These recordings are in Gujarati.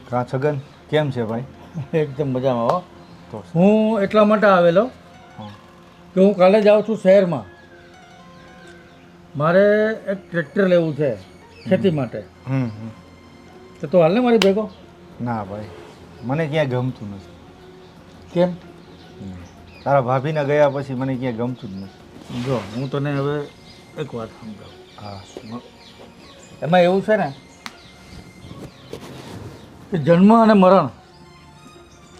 કા છગન કેમ છે ભાઈ? એકદમ મજામાં હો. તો હું એટલા માટે આવેલો હા. કે હું કાલે જાઉં છું શહેરમાં. મારે એક ટ્રેક્ટર લેવું છે ખેતી માટે. હમ તો તું હાલ ને મારી ભેગો. ના ભાઈ, મને ક્યાંય ગમતું નથી. કેમ? તારા ભાભીને ગયા પછી મને ક્યાંય ગમતું જ નથી. જો હું તને હવે એક વાત સમજાવું. હા. એમાં એવું છે ને કે જન્મ અને મરણ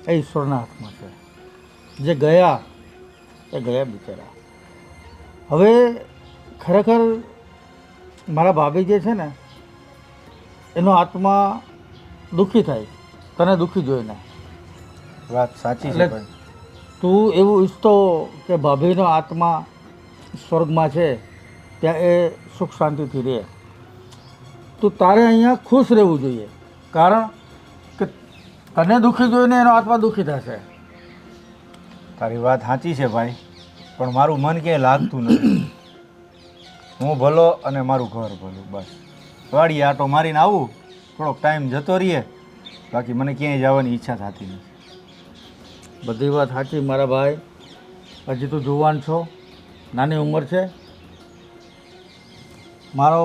એ ઈશ્વરના હાથમાં છે. જે ગયા એ ગયા બિચારા. હવે ખરેખર મારા ભાભી જે છે ને એનો આત્મા દુઃખી થાય તને દુઃખી જોઈને. વાત સાચી છે એટલે ભાઈ. તું એવું ઈચ્છતો કે ભાભીનો આત્મા સ્વર્ગમાં છે ત્યાં એ સુખ શાંતિથી રહે. તું તારે અહીંયા ખુશ રહેવું જોઈએ, કારણ કે તને દુઃખી જોઈને એનો આત્મા દુઃખી થશે. તારી વાત સાચી છે ભાઈ, પણ મારું મન ક્યાંય લાગતું નથી. હું ભલો અને મારું ઘર ભલું, બસ. વાડીએ આટો મારીને આવું, થોડોક ટાઈમ જતો રહીએ, બાકી મને ક્યાંય જવાની ઈચ્છા થતી નથી. બધી વાત સાચી મારા ભાઈ. હજી તું જુવાન છો, નાની ઉંમર છે. મારો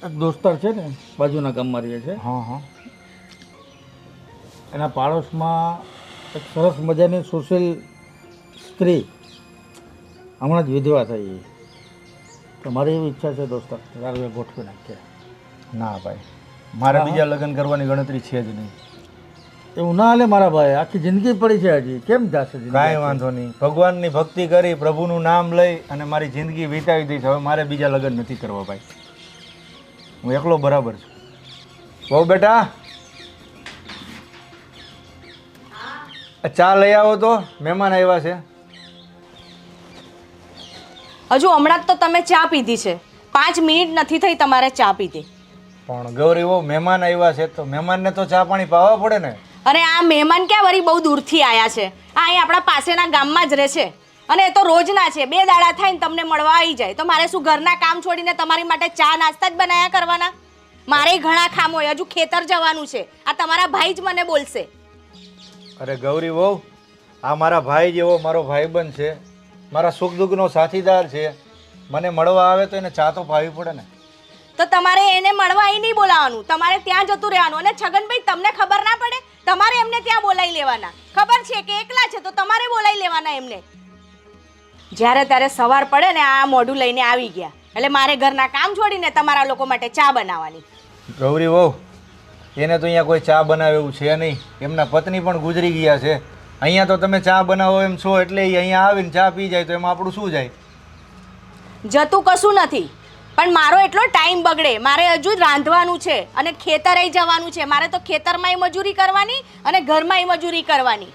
એક દોસ્તાર છે ને બાજુના ગામમાં રહે છે, હા હા. એના પાડોશમાં એક સરસ મજાની સુશીલ સ્ત્રી હમણાં જ વિધવા થઈ. તો મારી એવી ઈચ્છા છે દોસ્તાર તારે ગોઠવી નાખીએ. ના ભાઈ, મારે હા. બીજા લગ્ન કરવાની ગણતરી છે જ નહીં. એવું ના હાલે મારા ભાઈ, આખી જિંદગી પડી છે હજી, કેમ જશે જિંદગી? કાંઈ વાંધો નહીં, ભગવાનની ભક્તિ કરી, પ્રભુનું નામ લઈ અને મારી જિંદગી વિતાવી દઈશ. હવે મારે બીજા લગ્ન નથી કરવા ભાઈ. હું એકલો બરાબર છું. બહુ બેટા, ચા લઈ આવો તો, મહેમાન આવ્યા છે. હજુ હમણાં જ તો તમે ચા પીધી છે. 5 મિનિટ નથી થઈ તમારે ચા પીધી. પણ ગૌરી બહુ મહેમાન આવ્યા છે તો મહેમાનને તો ચા પાણી પાવા પડે ને. અરે આ મહેમાન ક્યાં વળી બહુ દૂરથી આવ્યા છે? આ અહીં આપણા પાસેના ગામમાં જ રહે છે અને એ તો રોજના છે. 2 દાડા થાય ને તમને મળવા આવી જાય તો મારે શું ઘરના કામ છોડીને તમારી માટે ચા નાસ્તા જ બનાવ્યા કરવાના? મારે ઘણા કામ હોય, હજુ ખેતર જવાનું છે. આ તમારા ભાઈ જ મને બોલશે. અરે ગૌરી બહુ, આ મારા ભાઈ જેવો મારો ભાઈબંધ છે, મારા સુખ દુઃખનો સાથીદાર છે. મને મળવા આવે તો એને ચા તો પાવી પડે ને. તો તમારે એને મળવા અહીં નહીં બોલાવવાનું, તમારે ત્યાં જતું રહેવાનું. અને છગનભાઈ તમને ખબર ના પડે? તમારે એમને ત્યાં બોલાવી લેવાના. ખબર છે કે એકલા છે તો તમારે બોલાવી લેવાના એમને. જ્યારે ત્યારે સવાર પડે ને આ મોઢું લઈને આવી ગયા એટલે મારે ઘરના કામ છોડીને તમારા લોકો માટે ચા બનાવવાની. ગૌરી બહુ, એને તો અહીંયા કોઈ ચા બનાવે એવું છે નહીં. એમના પત્ની પણ ગુજરી ગયા છે. અહીંયા તો તમે ચા બનાવો એમ છો એટલે એ અહીંયા આવીને ચા પી જાય તો એમાં આપણું શું જાય? જતું કશું નથી, પણ મારો એટલો ટાઈમ બગડે. મારે હજુ રાંધવાનું છે અને ખેતરે જવાનું છે. મારે તો ખેતરમાંય મજૂરી કરવાની અને ઘરમાંય મજૂરી કરવાની.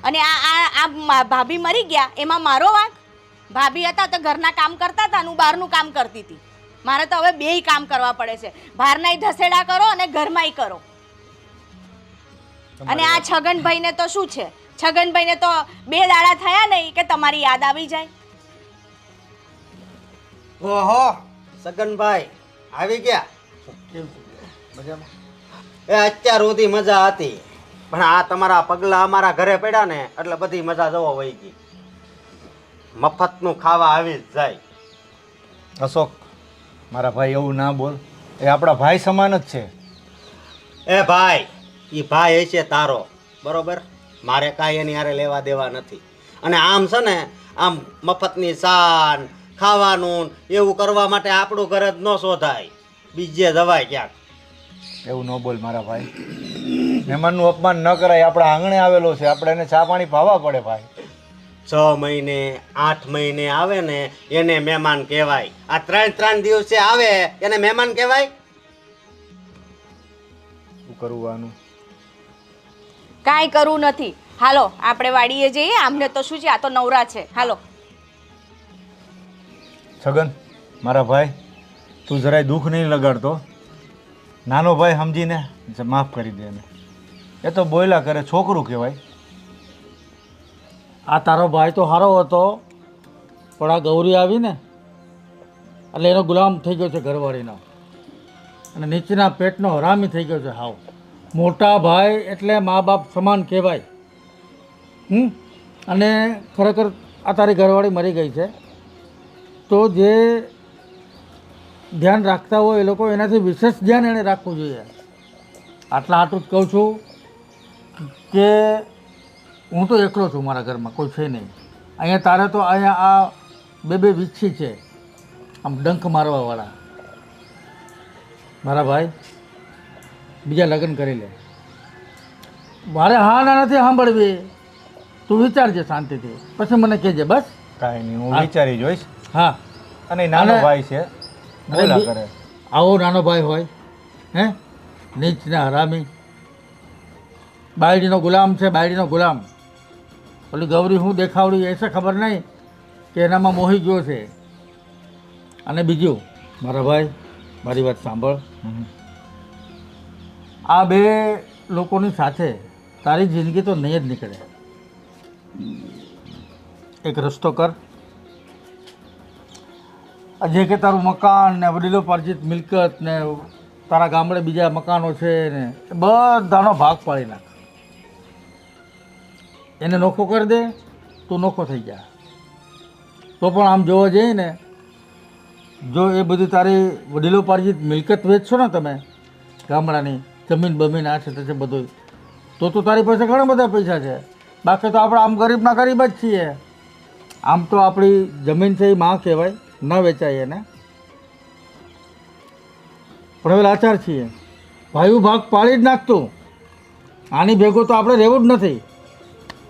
અને આ ભાભી મરી ગયા એમાં મારો વાંક? ભાભી હતા તો ઘરના કામ કરતા હતા, હું બહારનું કામ કરતી હતી. મારે તો હવે બેય કામ કરવા પડે છે. બહારનાય ધસેડા કરો અને ઘરમાંય કરો. અને આ છગનભાઈને તો શું છે? છગનભાઈને તો 2 દાડા થયા નહીં કે તમારી યાદ આવી જાય. ઓહો, સગનભાઈ આવી ગયા. મજામાં? એ અત્યાર સુધી મજા હતી, પણ આ તમારા પગલા અમારા ઘરે પડ્યા ને એટલે બધી મજા જવો વહી ગઈ. મફતનું ખાવા આવી જ જાય. અશોક, મારા ભાઈ એવું ના બોલ. એ આપણા ભાઈ સમાન જ છે. એ ભાઈ, એ ભાઈ હશે તારો, બરોબર? મારે કાંઈ એની હારે લેવા દેવા નથી. અને આમ છે ને, આમ મફતની સાન ખાવાનું એવું કરવા માટે આપણું ઘર જ ન શોધાય, બીજે જવાય ક્યાંક. એવું ન બોલ મારા ભાઈ. મહેમાનનું અપમાન ન કરાય. આપણા આંગણે આવેલો છે, આપણે એને ચા પાણી પાવા પડે ભાઈ. 6 મહિને 8 મહિને આવે ને એને મહેમાન કહેવાય. આ 3 દિવસે આવે એને મહેમાન કહેવાય? શું કરવાનું? કાંઈ કરવું નથી. હાલો આપણે વાડીએ જઈએ. આમને તો શું છે, આ તો નવરા છે. હાલો. છગન, મારા ભાઈ, તું જરાય દુઃખ નહીં લગાડતો. નાનો ભાઈ સમજીને માફ કરી દે એને. એ તો બોયલા કરે, છોકરું કહેવાય. આ તારો ભાઈ તો સારો હતો, પણ આ ગૌરી આવી ને એટલે એનો ગુલામ થઈ ગયો છે ઘરવાળીનો, અને નીચેના પેટનો હરામી થઈ ગયો છે હાવ. મોટા ભાઈ એટલે મા બાપ સમાન કહેવાય. અને ખરેખર આ તારી ઘરવાળી મરી ગઈ છે તો જે ધ્યાન રાખતા હોય એ લોકો એનાથી વિશેષ ધ્યાન એણે રાખવું જોઈએ. આટલા આટલું જ કહું છું કે હું તો એકલો છું, મારા ઘરમાં કોઈ છે નહીં. અહીંયા તારે તો અહીંયા આ બે વીછી છે આમ ડંખ મારવાવાળા. મારા ભાઈ બીજા લગ્ન કરી લે. મારે હા ના નથી સાંભળવી, તું વિચારજે શાંતિથી, પછી મને કહેજે બસ. કાંઈ નહીં, હું વિચારી જોઈશ. હા, અને નાનો અને- ભાઈ છે, બોલા કરે. આવો નાનો ભાઈ હોય હે, નીચ ને હરામી, બાયડીનો ગુલામ છે, બાયડીનો ગુલામ. ઓલી ગૌરી હું દેખાવડી એ છે ખબર નહીં કે એનામાં મોહી ગયો છે. અને બીજું મારા ભાઈ, મારી વાત સાંભળ. હમ. આ બે લોકોની સાથે તારી જિંદગી તો નહીં જ નીકળે. એક રસ્તો કર. આ જે કે તારું મકાન ને વડીલોપાર્જિત મિલકત ને તારા ગામડે બીજા મકાનો છે ને એ બધાનો ભાગ પાડી નાખ. એને નોખો કરી દે, તું નોખો થઈ જા. તો પણ આમ જોવા જઈએ ને, જો એ બધી તારી વડીલોપાર્જિત મિલકત વેચશો ને તમે, ગામડાની જમીન બમીન આ છે તે છે બધું, તો તારી પાસે ઘણા બધા પૈસા છે. બાકી તો આપણે આમ ગરીબના ગરીબ જ છીએ. આમ તો આપણી જમીન છે એ માં કહેવાય, ન વેચાય એને. પણ હવે લાચાર છીએ, ભાઈઓ ભાગ પાડી જ નાખતું. આની ભેગું તો આપણે રહેવું જ નથી.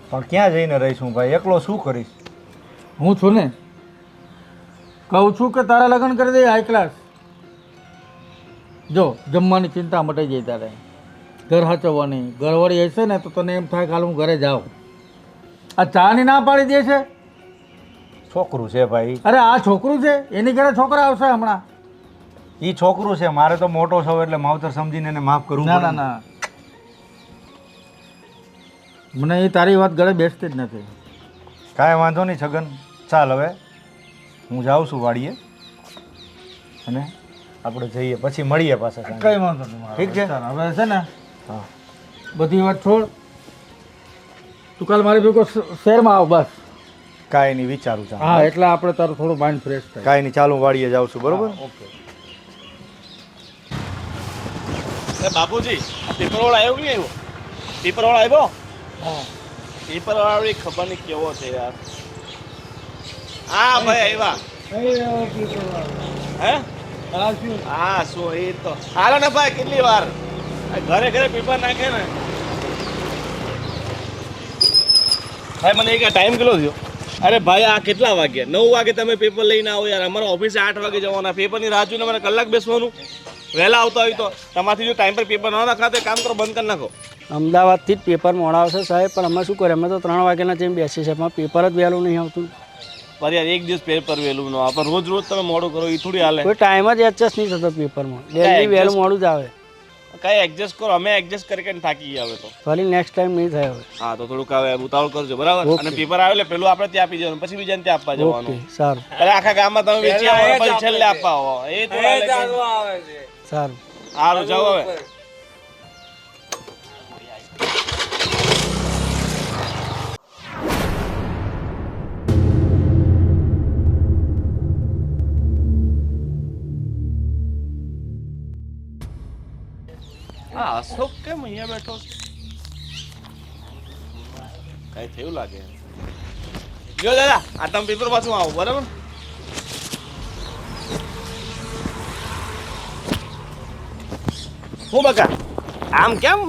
પણ ક્યાં જઈને રહીશું ભાઈ, એકલો શું કરીશ? હું છું ને, કહું છું કે તારા લગ્ન કરી દે હાઈ ક્લાસ. જો જમવાની ચિંતા મટાઈ જાય તારે, ઘર સાચવવાની. ઘરવાળી હશે ને તો તને એમ થાય કે હાલ હું ઘરે જાઉં. આ ચાની ના પાડી દે છે. છોકરું છે ભાઈ, અરે આ છોકરું છે, એની ઘરે છોકરા આવશે હમણાં. ઈ છોકરું છે, મારે તો મોટો છો એટલે માવતર સમજીને એને માફ કરવું ના પડે ના ને. ના, મને એ તારી વાત ગળે બેસતી જ નથી. કાંઈ વાંધો નહીં છગન, ચાલ હવે હું જાઉં છું વાડીએ, અને આપણે જઈએ પછી મળીએ પાછા સાંજે. કઈ વાંધો નહીં મારો. ઠીક છે. ચાલ, હવે છે ને હા, બધી વાત છોડ, તું કાલ મારી ભેગો શહેરમાં આવ બસ. કાંઈ નહીં, વિચારું ચાલ. હા, એટલે આપણે તારું થોડું માઇન્ડ ફ્રેશ થાય. કાંઈ નહીં, ચાલ હું વાડીએ જાઉં છું, બરોબર? ઓકે. બાપુજી, આ પેપરવાળો આવ્યો કે નહીં આવ્યો? પેપરવાળો આવ્યો? હા, પેપરવાળો ખબર નહીં કેવો છે યાર. હા ભાઈ આવ્યા. હે? હા શું એ તો હાલો ને ભાઈ, કેટલી વાર આ ઘરે ઘરે પેપર નાખે ને. ભાઈ મને એક ટાઈમ કેટલો થયો? અરે ભાઈ આ કેટલા વાગ્યા? 9 વાગે તમે પેપર લઈને આવો યાર. અમારા ઓફિસે 8 વાગે જવાના. પેપરની રાહ જોઈને મને કલાક બેસવાનું. વહેલા આવતા હોય તો તમારાથી જો ટાઈમ પર પેપર ન નાખા તો કામ કરો, બંધ કરી નાખો. અમદાવાદથી જ પેપર મોડા આવશે સાહેબ, પણ અમે શું કરીએ, અમે તો 3 વાગ્યાના જેમ બેસીએ છીએ, પણ પેપર જ વહેલું નહીં આવતું. પર યાર એક દિવસ પેપર વહેલું ન આવે, પણ રોજ રોજ તમે મોડું કરો એ થોડી હાલે. કોઈ ટાઈમ જ એડજસ્ટ નહીં થતો પેપરમાં, ડેલી adjust- વહેલું મોડું જ આવે. કઈ એડજસ્ટ કરો, અમે એડજસ્ટ કરીને થાકી ગયા હવે તો. ફરી નેક્સ્ટ ટાઈમ નહીં થાય હવે. હા તો થોડુંક હવે ઉતાવળ કરજો, બરાબર? અને પેપર આવે એટલે પેલું આપણે ત્યાં આપી જવાનું, પછી બીજાને ત્યાં આપવા ઓકે, જવાનું. સારું અરે આખા ગામમાં તમે વેચી આવો પછી છેલ્લે આપવા આવો એ થોડા સારું. સારું જાઓ હવે. હા અશોક કેમ અહીંયા બેઠો છે? કઈ થયું લાગે. જો દાદા આ તમે પેપર પાછું આવો, બરાબર? હું બકા આમ કેમ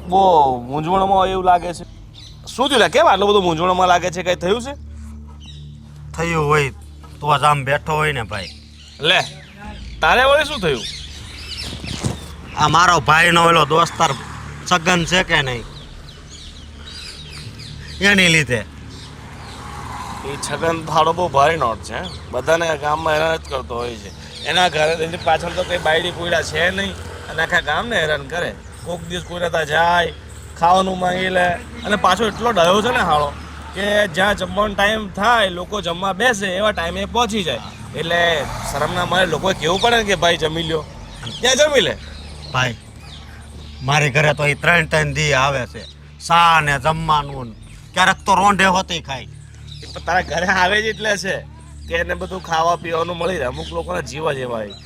બહુ મૂંઝવણમાં એવું લાગે છે? શું થયું લે? કેમ આટલો બધો મૂંઝવણમાં લાગે છે? કઈ થયું છે? થયું હોય તો જ આમ બેઠો હોય ને ભાઈ. લે તારે વળી શું થયું? આ મારો ભાઈનો ઓલો દોસ્તાર સગન છે કે નહીં, એની લીધે. એ છગન થાળો બહુ ભારે નોટ છે હે? બધાને ગામમાં હેરાન જ કરતો હોય છે. એના ઘરે એની પાછળ તો કંઈ બાયડી કોયડા છે નહીં, અને આખા ગામને હેરાન કરે. કોક દિવસ કોઈ રહેતા જાય, ખાવાનું માંગી લે, અને પાછો એટલો ડયો છે ને હાળો કે જ્યાં જમવાનો ટાઈમ થાય લોકો જમવા બેસે એવા ટાઈમે પહોંચી જાય. એટલે શરમના મારે લોકોએ કહેવું પડે ને કે ભાઈ જમી લ્યો, ત્યાં જમી લે. ભાઈ મારી ઘરે તો એ 3 દી આવે છે, સા ને જમવાનું ને ક્યારેક તો રોંઢે હોતી ખાય. એ પણ તારા ઘરે આવે જ એટલે છે કે એને બધું ખાવા પીવાનું મળી રહે. અમુક લોકોના જીવ જ એવા હોય.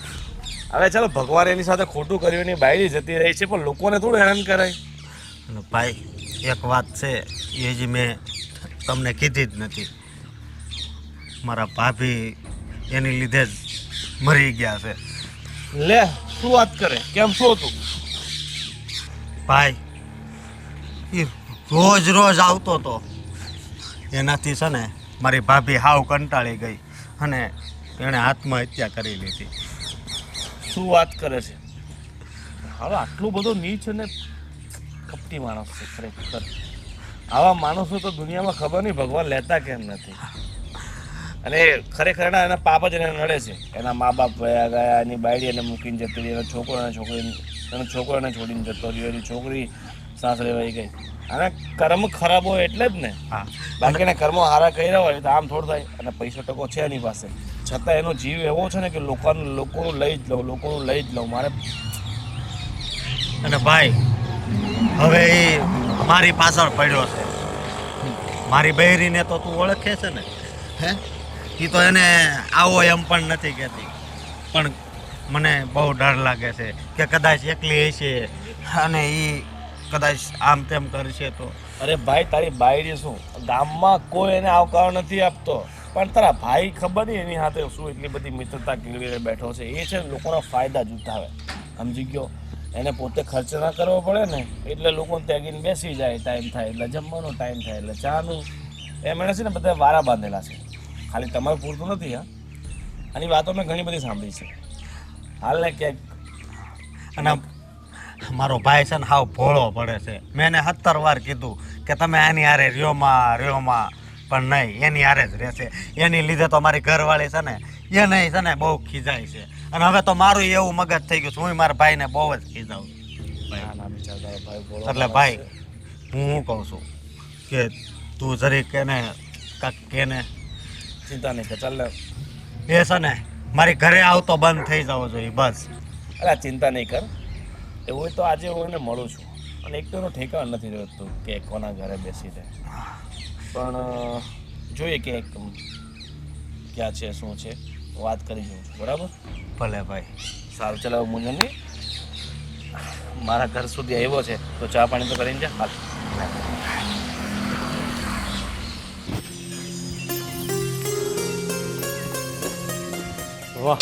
હવે ચાલો ભગવાન એની સાથે ખોટું કર્યું, એની બાયડી જતી રહી છે, પણ લોકોને થોડું હેરાન કરાય. અને ભાઈ એક વાત છે, એ જ મેં તમને કીધી જ નથી. મારા ભાભી એની લીધે જ મરી ગયા છે. લે શું વાત કરે, કેમ શું હતું? ભાઈ એ રોજ રોજ આવતો હતો, એનાથી છે ને મારી ભાભી હાવ કંટાળી ગઈ અને એણે આત્મહત્યા કરી લીધી. શું વાત કરે છે? હવે આટલું બધું નીચ અને કપટી માણસ છે ખરેખર. આવા માણસો તો દુનિયામાં ખબર નહીં ભગવાન લેતા કેમ નથી. અને ખરેખર એના પાપ જ એને નડે છે. એના મા બાપ વયા ગયા, એની બાયડી એને મૂકીને જતી રહી, એનો છોકરો એને છોડીને જતો રહ્યો, એની છોકરી સાસરે વહી ગઈ. અને કર્મ ખરાબ હોય એટલે જ ને. હા, બાકી એના કર્મો હારા કર્યા હોય તો આમ થોડું થાય. અને પૈસો ટકો છે એની પાસે, છતાં એનો જીવ એવો છે ને કે લોકોનું લઈ જ લઉં મારે. અને ભાઈ હવે એ મારી પાછળ પડ્યો છે. મારી બહેરીને તો તું ઓળખે છે ને, હે? એ તો એને આવો એમ પણ નથી કહેતી, પણ મને બહુ ડર લાગે છે કે કદાચ એકલી હશે અને એ કદાચ આમ તેમ કરશે તો. અરે ભાઈ તારી બાયડી શું, ગામમાં કોઈ એને આવકારો નથી આપતો, પણ તારા ભાઈ ખબર નહીં એની સાથે શું એટલી બધી મિત્રતા કેળવીને બેઠો છે. એ છે ને લોકોના ફાયદા જ ઉઠાવે, સમજી ગયો? એને પોતે ખર્ચ ના કરવો પડે ને એટલે લોકોને ત્યાગીને બેસી જાય. ટાઈમ થાય એટલે જમવાનો, ટાઈમ થાય એટલે ચાનું. એમ એને છે ને બધા વારા બાંધેલા છે. ખાલી તમારું પૂરતું નથી. હા, આની વાતો મેં ઘણી બધી સાંભળી છે. હાલ ને ક્યાંક. અને મારો ભાઈ છે ને હાવ ભોળો પડે છે. મેં એને 17 વાર કીધું કે તમે આની હારે રહ્યોમાં, પણ નહીં, એની હારે જ રહેશે. એની લીધે તો મારી ઘરવાળી છે ને એને છે ને બહુ ખીજાય છે. અને હવે તો મારું એવું મગજ થઈ ગયું છે, હું મારા ભાઈને બહુ જ ખીજાવું. એટલે ભાઈ હું શું કહું છું કે તું જરીક એને કાંક કેને ચિંતા નહીં કર, ચાલ ને. એ છે ને મારી ઘરે આવતો બંધ થઈ જવો જોઈએ બસ. અરે ચિંતા નહીં કર. એવું હોય તો આજે હું એને મળું છું. અને એક તો એનું ઠેકાણ નથી રહેતું કે કોના ઘરે બેસી રહે. પણ જોઈએ કે ક્યાં છે, શું છે, વાત કરી જોઉં છું. બરાબર? ભલે ભાઈ. સારું, ચાલો મુંજન નહીં. મારા ઘર સુધી આવ્યો છે તો ચા પાણી તો કરીને જા. હાલ. વાહ,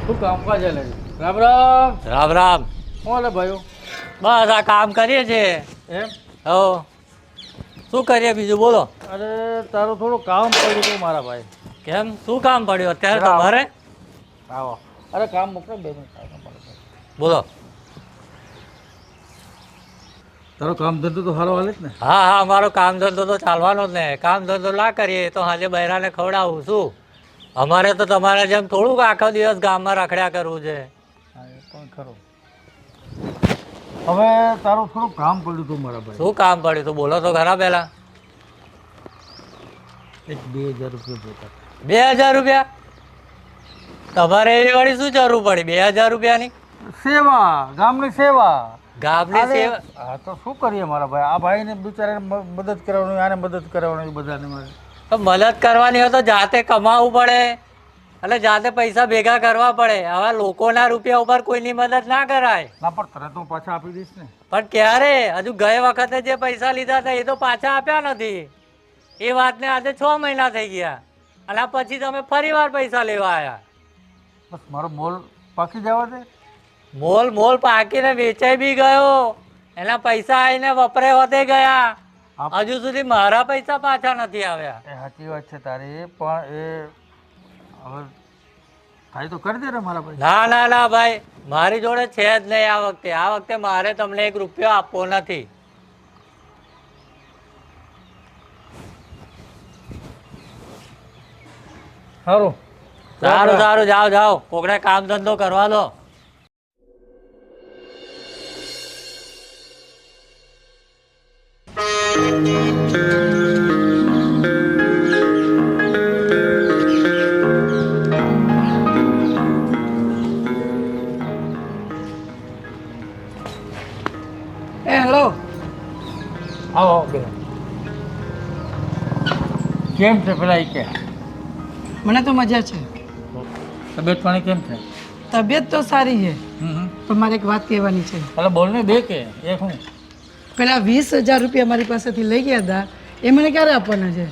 શું કામકાજ ચાલે છે? રામ રામ. રામ રામ. શું હાલે ભાઈઓ? બસ આ કામ કરીએ છીએ. એમ? હો, શું કરીએ બીજું બોલો? અરે તારું થોડું કામ પડ્યું હતું મારા ભાઈ. કેમ, શું કામ પડ્યું અત્યારે તમારે? આવો. અરે કામ મોકલો, 2 મિનિટ. બોલો. તારો કામ ધંધો તો સારો હાલે જ ને? હા હા, અમારો કામ ધંધો તો ચાલવાનો જ ને. કામ ધંધો ના કરીએ તો આજે બૈરાને ખવડાવું શું? અમારે તો તમારે જેમ થોડુંક આખો દિવસ ગામમાં રખડ્યા કરવું છે. હા, એ પણ ખરું. હવે તારું થોડું કામ પડ્યું હતું મારા ભાઈ. શું કામ પડ્યું તું બોલો તો ખરા પહેલા. એક 2000 રૂપિયા જોતા. 2000 રૂપિયા? તમારે એવી વળી શું જરૂર પડી 2000 રૂપિયાની? સેવા, ગામની સેવા. ગામની સેવા? હા તો શું કરીએ મારા ભાઈ? આ ભાઈને બિચારાને મદદ કરવાની, આને મદદ કરવાની, બધાને મારે. તો મદદ કરવાની હોય તો જાતે કમાવું પડે એટલે જાતે પૈસા ભેગા કરવા પડે. હવે લોકોના રૂપિયા ઉપર કોઈની મદદ ના કરાય. ના પણ તરત હું પાછા આપી દઈશ ને. પણ ક્યારે? હજુ ગયે વખતે જે પૈસા લીધા હતા એ તો પાછા આપ્યા નથી. એ વાતને આજે 6 મહિના થઈ ગયા અને આ પછી તમે ફરી વાર પૈસા લેવા આવ્યા. બસ મારો મોલ પાકી જવા દે. મોલ પાકીને વેચાઈ બી ગયો, એના પૈસા આવીને વપરાય વધે ગયા. હજુ સુધી મારા પૈસા પાછા નથી આવ્યા. એ સાચી વાત છે તારી, પણ એ હવે થાય તો કરી દે ને મારા ભાઈ. ના ના ના ભાઈ, મારી જોડે છે જ નહીં આ વખતે. આ વખતે મારે તમને 1 રૂપિયો આપવો નથી. સારું સારું, જાઓ કોકને કામ ધંધો કરવા દો. એ હેલો. આવો બે કેમ છે પેલા એ કે મને તો મજા છે. તબિયત પાણી કેમ છે? તબિયત તો સારી છે, પણ મારે એક વાત કહેવાની છે. એટલે બોલ ને બે કે એક હું પેલા 20,000 રૂપિયા મારી પાસેથી લઈ ગયા હતા, એ મને ક્યારે આપવાના છે?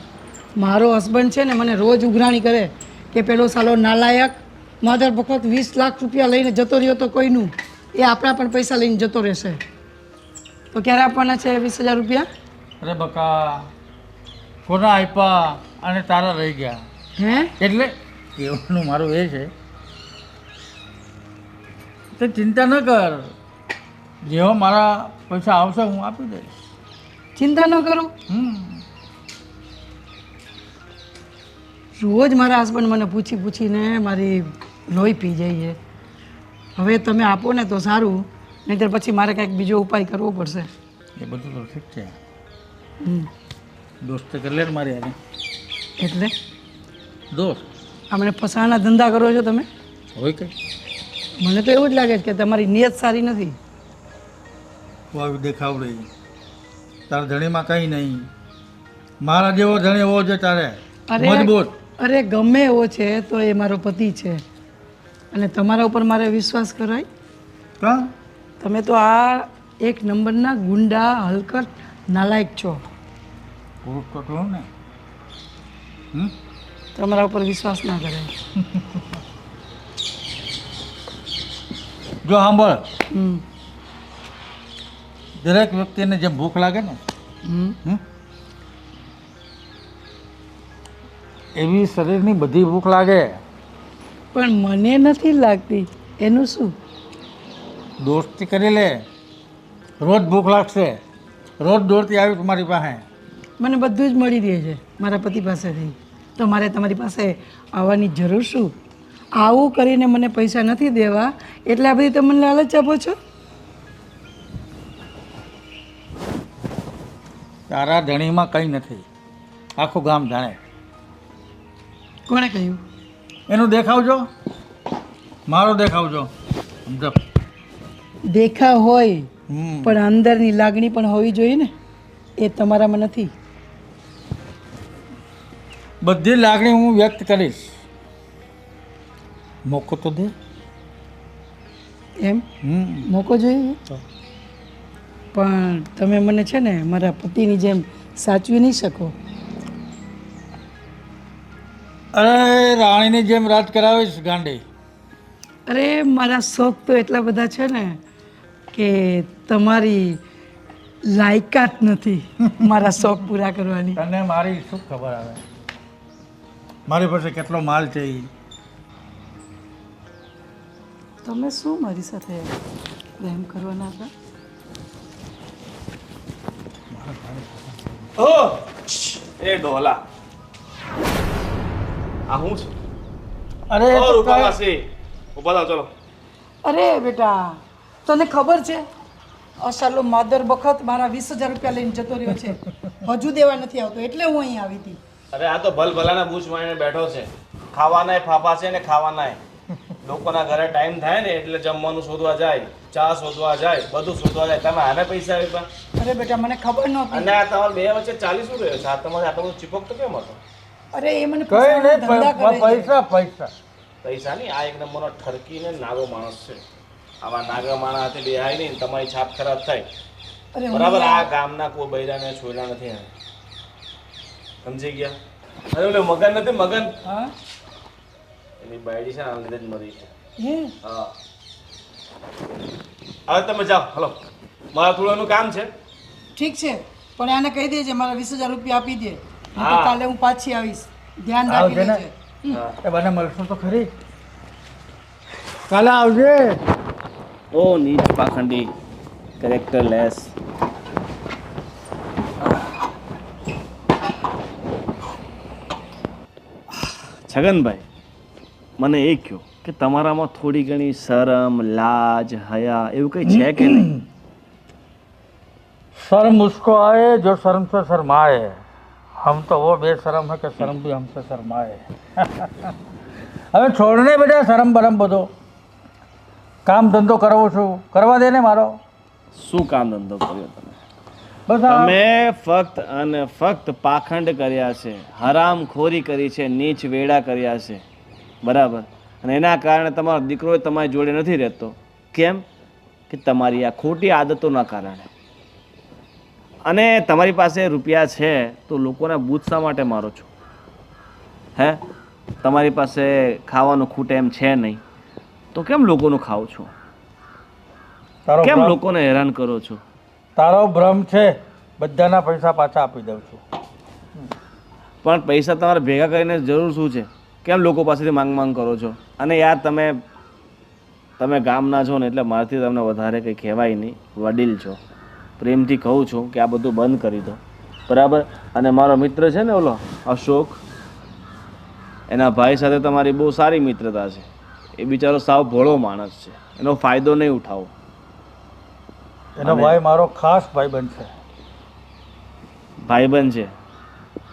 મારો હસબન્ડ છે ને મને રોજ ઉઘરાણી કરે કે પેલો સાલો નાલાયક માધર વખત 20 લાખ રૂપિયા લઈને જતો રહ્યો તો કોઈનું, એ આપણા પણ પૈસા લઈને જતો રહેશે. તો ક્યારે આપવાના છે 20,000 રૂપિયા? અરે બકા કોના આપ્યા અને તારા રહી ગયા હે? એટલે કહેવાનું મારું એ છે તે ચિંતા ન કર, જેવો મારા પૈસા આવશે હું આપી દઈશ. ચિંતા ન કરો. રોજ મારા હસબન્ડ મને પૂછીને મારી લોહી પી જાય છે. હવે તમે આપો ને તો સારું, નહીંતર પછી મારે કંઈક બીજો ઉપાય કરવો પડશે. એ બધું તો ઠીક છે, હમ. દોસ્ત કરી લે ને મારી યાર એટલે દોસ્ત આ મને ફસાવાના ધંધા કરો છો તમે? હોય કઈ મને તો એવું જ લાગે છે કે તમારી નિયત સારી નથી. તું આવી દેખાવડી તારા ધણીમાં કંઈ નહીં, મારા જેવો ધણી એવો છે તારે મજબૂત. અરે ગમે એવો છે તો એ મારો પતિ છે, અને તમારા ઉપર મારે વિશ્વાસ કરાય? કાં તમે તો આ એક નંબરના ગુંડા હલકટ નાલાયક છો. પુરુષ તો તું ને તમારા ઉપર વિશ્વાસ ના કરાય. જો સાંભળ, હમ દરેક વ્યક્તિને જેમ ભૂખ લાગે ને હમ એવી શરીરની બધી ભૂખ લાગે, પણ મને નથી લાગતી. એનું શું? દોસ્તી કરી લે, રોજ ભૂખ લાગશે, રોજ દોડતી આવી તમારી પાસે. મને બધું જ મળી રહે છે મારા પતિ પાસેથી, તો મારે તમારી પાસે આવવાની જરૂર શું? આવું કરીને મને પૈસા નથી દેવા એટલે આ બધી તમે મને લાલચ આપો છો? તારા ધણીમાં કંઈ નથી, આખું ગામ જાણે. કોણે કહ્યું? એનું દેખાવજો, મારો દેખાવજો, સમજો. દેખાવ હોય પણ અંદરની લાગણી પણ હોવી જોઈએ ને, એ તમારામાં નથી. બધી લાગણી હું વ્યક્ત કરીશ, મોકો તો દે. એમ મોકો જોઈએ? પણ તમે મને છે ને મારા પતિની જેમ સાચવી નહીં શકો. અરે રાણીની જેમ રાજ કરાવીશ ગાંડી. અરે મારા શોખ તો એટલા બધા છે ને કે તમારી લાયકાત નથી મારા શોખ પૂરા કરવાની. તને મારી શું ખબર આવે? મારી પાસે કેટલો માલ છે એ. તમે શું મારી સાથે પ્રેમ કરવાના હતા? એ ડોલા આ હું છું? અરે ઓ તો રૂપા કાંઈ- માસી ઉભા થાવ ચલો. અરે બેટા, તને ખબર છે અસાલો માદર વખત મારા 20,000 રૂપિયા લઈને જતો રહ્યો છે, હજુ દેવા નથી આવતો, એટલે હું અહીં આવી હતી. અરે આ તો ભલ ભલાના બૂચ મારીને બેઠો છે, ખાવાનાય ફાફા છે ને ખાવાનાય. લોકોના ઘરે ટાઈમ થાય ને એટલે જમવાનું શોધવા જાય, ચા શોધવા જાય, બધું શોધવા જાય. તમે આને પૈસા આપ્યા? અરે બેટા, મને ખબર નહોતી. અને આ તમારા બે વચ્ચે ચાલી શું રહ્યો છે? આ તમારે આટલો બધો ચીપક તો કેમ હતો? અરે એ મને કઈ ફસાવાના નહીં, ધંધા કરે છે. પૈસા પૈસા પૈસા નહીં, આ એક નંબરનો ઠરકીને નાગો માણસ છે. આવા નાગા માણસ હાથે બેહાય નહીં ને તમારી છાપ ખરાબ થાય. અરે હું બરાબર, આ યાર- ગામના કોઈ બૈરાને છોડ્યા નથી એને. સમજી ગયા? અરે ઓલે મગન નથી, મગન હા એની બાયડી છે ને આના લીધે જ મરી છે. હે હા, હવે તમે જાઓ, હલો, મારા થોડું એનું કામ છે. ઠીક છે, પણ આને કહી દેજે મારા 20,000 રૂપિયા આપી દે, નહીં તો હા. કાલે હું પાછી આવીશ. ધ્યાન રાખી આવજે ને. લેજે. એ બને મળશું તો ખરી. કાલે આવજે. ઓ નીચ પાખંડી, કેરેક્ટર લેસ. છગનભાઈ, મને એ કહો કે તમારામાં થોડી ઘણી શરમ, લાજ, હયા એવું કંઈ છે કે નહીં? शर्म उसको आए जो शर्म से शर्माए, हम तो वो बेशरम है कि शर्म भी हमसे शर्माए. હવે છોડને બેટા શરમ બરમ બધો, કામ ધંધો કરવો છું, કરવા દે ને મારો. શું કામ ધંધો કર્યો તમે? બસ આ તમે ફક્ત અને ફક્ત પાખંડ કર્યા છે, હરામખોરી કરી છે, નીચ વેડા કર્યા છે, બરાબર. અને એના કારણે તમારો દીકરો તમારી જોડે નથી રહેતો. કેમ? કે તમારી આ ખોટી આદતોના કારણે. અને તમારી પાસે રૂપિયા છે તો લોકોના બૂથ શા માટે મારો છો? હે, તમારી પાસે ખાવાનું ખૂટે એમ છે નહીં તો કેમ લોકોનું ખાઓ છો? તારો કેમ ભ્રમ- લોકોને હેરાન કરો છો? તારો ભ્રમ છે. બધાના પૈસા પાછા આપી દઉં છું. પણ પૈસા તમારે ભેગા કરીને જરૂર શું છે? કેમ લોકો પાસેથી માંગ કરો છો? અને યાર તમે ગામના છો ને એટલે મારાથી તમને વધારે કંઈ કહેવાય નહીં. વડીલ છો, પ્રેમથી કહું છું કે આ બધું બંધ કરી દો, બરાબર. અને મારો મિત્ર છે ને ઓલો અશોક, એના ભાઈ સાથે તમારી બહુ સારી મિત્રતા છે. એ બિચારો સાવ ભોળો માણસ છે, એનો ફાયદો નહીં ઉઠાવો. એનો ભાઈ મારો ખાસ ભાઈબંધ છે. ભાઈબંધ છે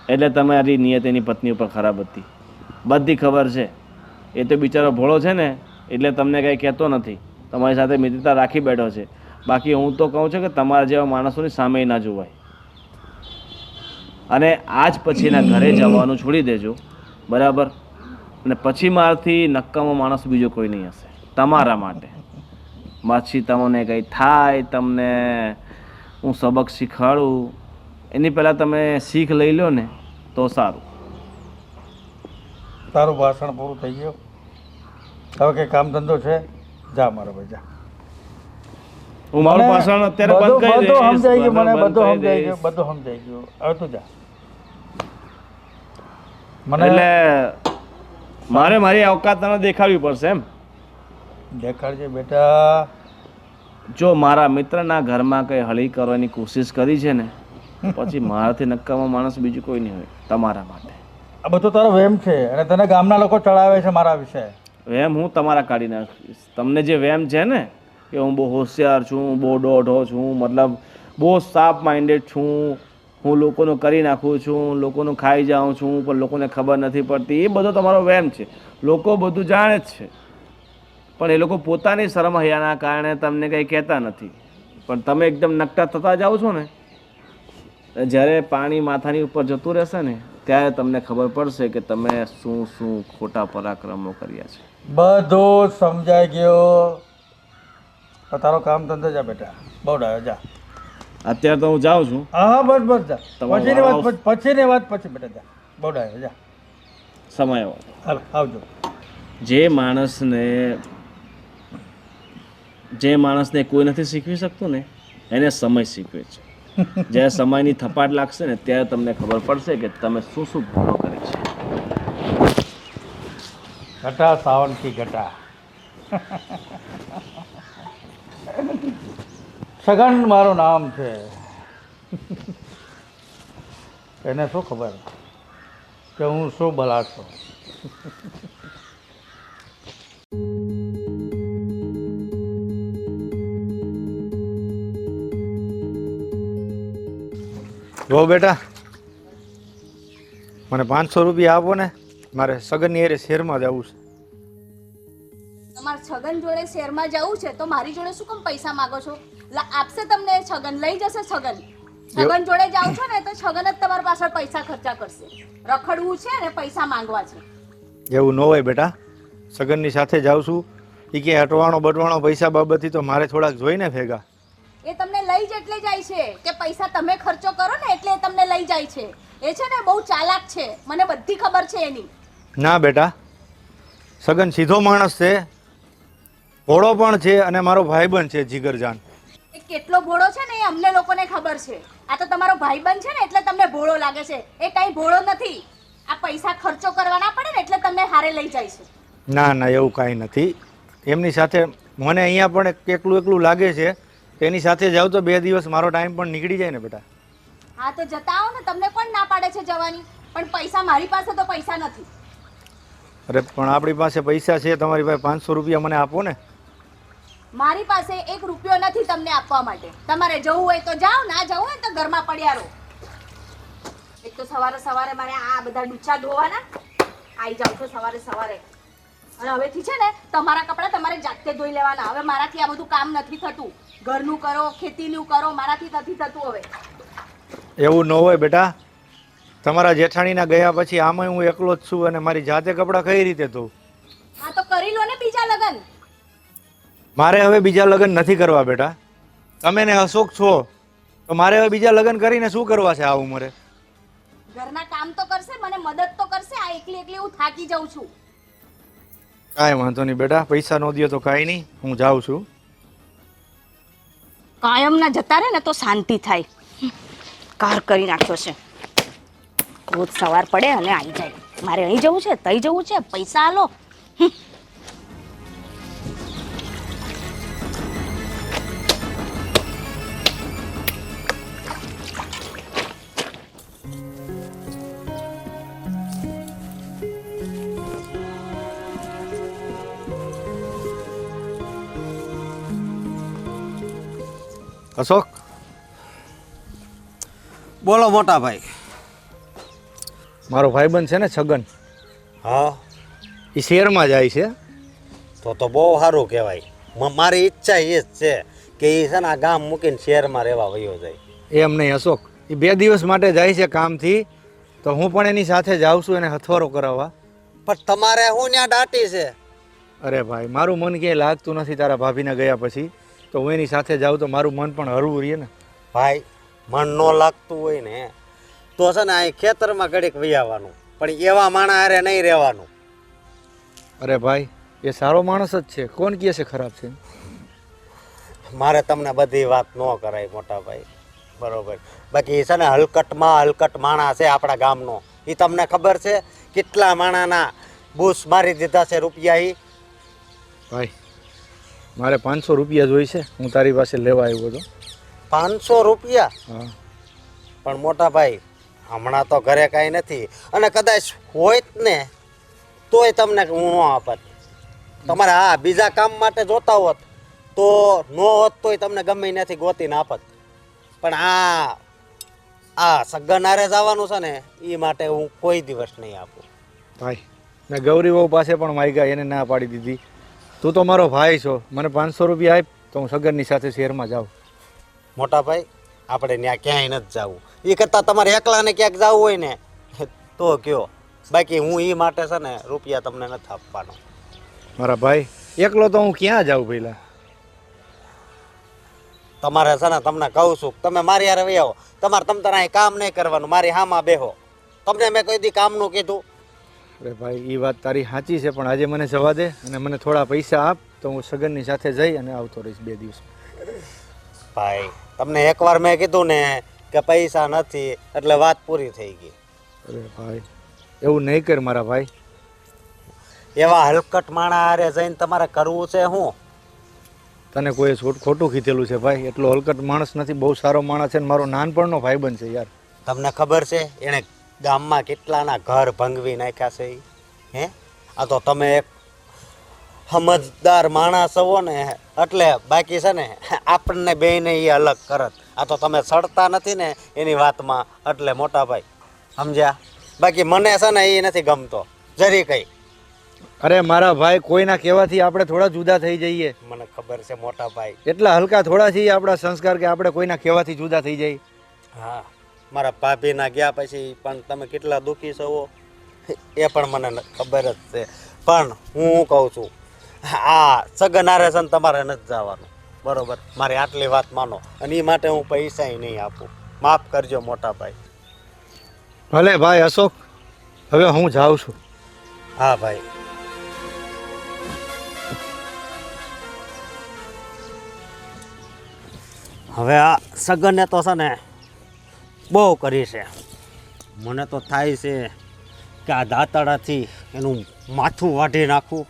એટલે તમારી નિયત એની પત્ની ઉપર ખરાબ હતી, બધી ખબર છે. એ તો બિચારો ભોળો છે ને એટલે તમને કંઈ કહેતો નથી, તમારી સાથે મિત્રતા રાખી બેઠો છે. બાકી હું તો કહું છું કે તમારા જેવા માણસોની સામે ના જોવાય. અને આજ પછી એના ઘરે જવાનું છોડી દેજો, બરાબર. અને પછી મારાથી નક્કામો માણસ બીજો કોઈ નહીં હશે તમારા માટે. પછી તમને કંઈ થાય, તમને હું સબક શીખવાડું એની પહેલાં તમે શીખ લઈ લો ને તો સારું. તારું ભાષણ પૂરું થઈ ગયું. હવે કંઈ કામ ધંધો છે? જા મારો ભાઈ જા. હું મારું ભાષણ અત્યારે બંધ કરી દઈશ. બધું સમજાઈ ગયું મને. બંધ બધું કરી સમજાઈ દઈશ. ગયું. બધું સમજાઈ ગયું. હવે તું જા. મને એટલે મારે મારી અવકાત તને દેખાડવી પડશે એમ? દેખાડજે બેટા. જો મારા મિત્રના ઘરમાં કંઈ હળી કરવાની કોશિશ કરી છે ને પછી મારાથી નક્કામાં માણસ બીજું કોઈ નહીં હોય તમારા માટે. આ બધું તારો વહેમ છે અને તને ગામના લોકો ચડાવે છે મારા વિશે. વેમ હું તમારા કાઢી નાખીશ. તમને જે વેમ છે ને કે હું બહુ હોશિયાર છું, બહુ દોઢો છું, મતલબ બહુ સાફ માઇન્ડેડ છું, હું લોકોનું કરી નાખું છું, લોકોનું ખાઈ જાઉં છું પણ લોકોને ખબર નથી પડતી, એ બધો તમારો વેમ છે. લોકો બધું જાણે જ છે પણ એ લોકો પોતાની શરમ હૈયાના કારણે તમને કંઈ કહેતા નથી. પણ તમે એકદમ નકટા થતા જાઓ છો ને, જ્યારે પાણી માથાની ઉપર જતું રહેશે ને ત્યારે તમને ખબર પડશે કે તમે શું શું ખોટા પરાક્રમો કર્યા છે. બધું સમજાઈ ગયો. હવે તારો કામ ધંધો જા બેટા. બહુ ડાયો જા. અત્યારે તો હું જાઉં છું. હા હા બસ બસ જા. તમારો પછીની વાત વાળો- પછીની વાત પછી બેટા જા. બહુ ડાયો જા. સમય આવ્યો. હાલ આવજો. જે માણસને કોઈ નથી શીખવી શકતું ને એને સમય શીખવે છે. જ્યારે સમયની થપાટ લાગશે ને ત્યારે તમને ખબર પડશે કે તમે શું શું ભૂલો કરી છે. ઘટા સાવન કી ઘટા. સગન મારું નામ છે. એને શું ખબર કે હું શું બલા છું. જો બેટા, મને 500 રૂપિયા આપો ને, મારે સગનની હારે શહેરમાં જવું છે. તમારે છગન જોડે શહેરમાં જવું છે તો મારી જોડે શું કેમ પૈસા માંગો છો? આપશે તમને છગન, લઈ જશે છગન. છગન જોડે જાવ છો ને તો છગન જ તમારા પાછળ પૈસા ખર્ચા કરશે. રખડવું છે ને પૈસા માંગવા છે. એવું ન હોય બેટા, સગનની સાથે જાઉં છું. એ કે હટવાણો બટવાણો પૈસા બાબતથી તો મારે થોડાક જોઈને ભેગા. એ તમને લઈ જ એટલે જાય છે કે પૈસા તમે ખર્ચો કરો ને એટલે એ તમને લઈ જાય છે. એ છે ને બહુ ચાલાક છે, મને બધી ખબર છે એની. ના બેટા, સગન સીધો માણસ છે, ભોળો પણ છે અને મારો ભાઈબંધ છે જીગરજાન. એ કેટલો ભોળો છે ને એ અમને લોકોને ખબર છે. આ તો તમારો ભાઈબંધ છે ને એટલે તમને ભોળો લાગે છે. એ કાંઈ ભોળો નથી. આ પૈસા ખર્ચો કરવા ના પડે ને એટલે તમને હારે લઈ જાય છે. ના ના, એવું કાંઈ નથી. એમની સાથે મને અહીંયા પણ એકલું એકલું લાગે છે. એની સાથે જાઉં તો 2 દિવસ મારો ટાઈમ પણ નીકળી જાય ને બેટા. હા તો જતા આવો ને, તમને કોણ ના પાડે છે જવાની? પણ પૈસા મારી પાસે તો પૈસા નથી. અરે પણ આપણી પાસે પૈસા છે, તમારી પાસે 500 રૂપિયા મને આપો ને. મારી પાસે 1 રૂપિયો નથી તમને આપવા માટે. તમારે જવું હોય તો જાઓ, ના જવું હોય તો ઘરમાં પડ્યા રહો. એક તો સવારે સવારે મારે આ બધા ડૂચા ધોવાના, આવી જાવ છો સવારે સવારે. અને હવેથી છે ને તમારા કપડાં તમારે જાતે ધોઈ લેવાના. હવે મારાથી આ બધું કામ નથી થતું. ઘરનું કરો, ખેતીનું કરો, મારાથી નથી થતું હવે. એવું ન હોય બેટા. તમારા જેઠાણીના ગયા પછી આમાંય હું એકલો જ છું અને મારી જાતે કપડાં કઈ રીતે ધોઉં? હા તો કરી લો ને બીજા લગન. મારે હવે બીજા લગ્ન નથી કરવા બેટા. તમે ને અશોક છો તો મારે હવે બીજા લગ્ન કરીને શું કરવા છે આ ઉંમરે? ઘરના કામ તો કરશે, મને મદદ તો કરશે. આ એકલી એકલી હું થાકી જાઉં છું. કાંઈ વાંધો નહીં બેટા, પૈસા ન દો તો કાંઈ નહીં, હું જાઉં છું. કાયમના જતા રહે ને તો શાંતિ થાય. કાર કરી નાખ્યો છે. રોજ સવાર પડે અને આવી જાય. મારે અહીં જવું છે, તઈ જવું છે, પૈસા આલો. અશોક, બોલો મોટા ભાઈ. મારો ભાઈબંધ છે ને છગન, હા, એ શહેરમાં જાય છે. તો બહુ સારું કહેવાય. મારી ઈચ્છા એ જ છે કે એ છે ને આ ગામ મૂકીને શહેરમાં રહેવા વયો જાય. એમ નહીં અશોક, એ 2 દિવસ માટે જાય છે કામથી, તો હું પણ એની સાથે જાઉં છું એને હથવારો કરાવવા. પણ તમારે હું ત્યાં દાટી છે. અરે ભાઈ, મારું મન ક્યાંય લાગતું નથી તારા ભાભીને ગયા પછી, તો હું એની સાથે જાઉં તો મારું મન પણ હળવું રહે ને. ભાઈ, મન ન લાગતું હોય ને તો છે ને અહીં ખેતરમાં ઘડીક વહી આવવાનું, પણ એવા માણા હારે નહીં રહેવાનું. અરે ભાઈ, એ સારો માણસ જ છે, કોણ કહે છે ખરાબ છે? મારે તમને બધી વાત ન કરાય મોટા ભાઈ, બરોબર. બાકી છે ને હલકટ માણા છે આપણા ગામનો. એ તમને ખબર છે કેટલા માણાના બૂસ મારી દીધા છે રૂપિયા? એ ભાઈ, મારે 500 રૂપિયા જોઈ છે, હું તારી પાસે લેવા આવ્યો હતો. 500 રૂપિયા? હા. પણ મોટા ભાઈ, હમણાં તો ઘરે કાંઈ નથી, અને કદાચ હોય જ ને તોય તમને હું ન આપત. તમારે હા બીજા કામ માટે જોતા હોત તો ન હોત તોય તમને ગમે નથી ગોતીને આપત. પણ આ સગનારે જવાનું છે ને એ માટે હું કોઈ દિવસ નહીં આપું. ભાઈ, મેં ગૌરી બહુ પાસે પણ માગ્યા, એને ના પાડી દીધી. તું તો મારો ભાઈ છો, મને 500 રૂપિયા આપ તો હું સગનની સાથે શહેરમાં જાઉં. મોટા ભાઈ, આપણે ત્યાં ક્યાંય નથી જવું. એ કરતાં તમારે એકલાને ક્યાંક જવું હોય ને તો કયો. બાકી હું એ માટે છે ને રૂપિયા તમને નથી આપવાનો. મારા ભાઈ, એકલો તો હું ક્યાં જાઉં પહેલાં? તમારે છે ને તમને કહું છું, તમે મારી હારે વહી આવો. તમારે અહીં કામ નહીં કરવાનું, મારી હામાં બેહો. તમને મેં કોઈ દી કામનું કીધું? અરે ભાઈ, એ વાત તારી સાચી છે, પણ આજે મને જવા દે અને મને થોડા પૈસા આપ તો હું સગનની સાથે જઈ અને આવતો રહીશ 2 દિવસ. ભાઈ, તમને એકવાર મેં કીધું ને કે પૈસા નથી એટલે વાત પૂરી થઈ ગઈ. અરે ભાઈ, એવું નહીં કર મારા ભાઈ. એવા હલકટ માણા હારે જઈને તમારે કરવું છે શું? તને કોઈ ખોટું કીધેલું છે ભાઈ? એટલો હલકટ માણસ નથી, બહુ સારો માણસ છે ને મારો નાનપણનો ભાઈબંધ છે યાર. તમને ખબર છે એણે ગામમાં કેટલાના ઘર ભંગવી નાખ્યા છે? હે, આ તો તમે એક સમજદાર માણસ છો ને એટલે. બાકી છે ને આપણને બેયને એ અલગ કરત. આ તો તમે સડતા નથી ને એની વાતમાં એટલે મોટા ભાઈ, સમજ્યા? બાકી મને છે ને એ નથી ગમતો જરી કઈ. અરે મારા ભાઈ, કોઈના કહેવાથી આપણે થોડા જુદા થઈ જઈએ? મને ખબર છે મોટા ભાઈ. એટલા હલકા થોડા છીએ આપણા સંસ્કાર કે આપણે કોઈના કહેવાથી જુદા થઈ જાય? હા, મારા ભાભીના ગયા પછી પણ તમે કેટલા દુઃખી છો એ પણ મને ખબર જ છે. પણ હું કહું છું, આ સગનારે છે ને તમારે નથી જવાનું, બરોબર? મારી આટલી વાત માનો, અને એ માટે હું પૈસાય નહીં આપું. માફ કરજો મોટા ભાઈ. ભલે ભાઈ અશોક, હવે હું જાઉં છું. હા ભાઈ. હવે આ સગને તો છે ને બહુ કરી છે. મને તો થાય છે કે આ દાંતડાથી એનું માથું વાઢી નાખું.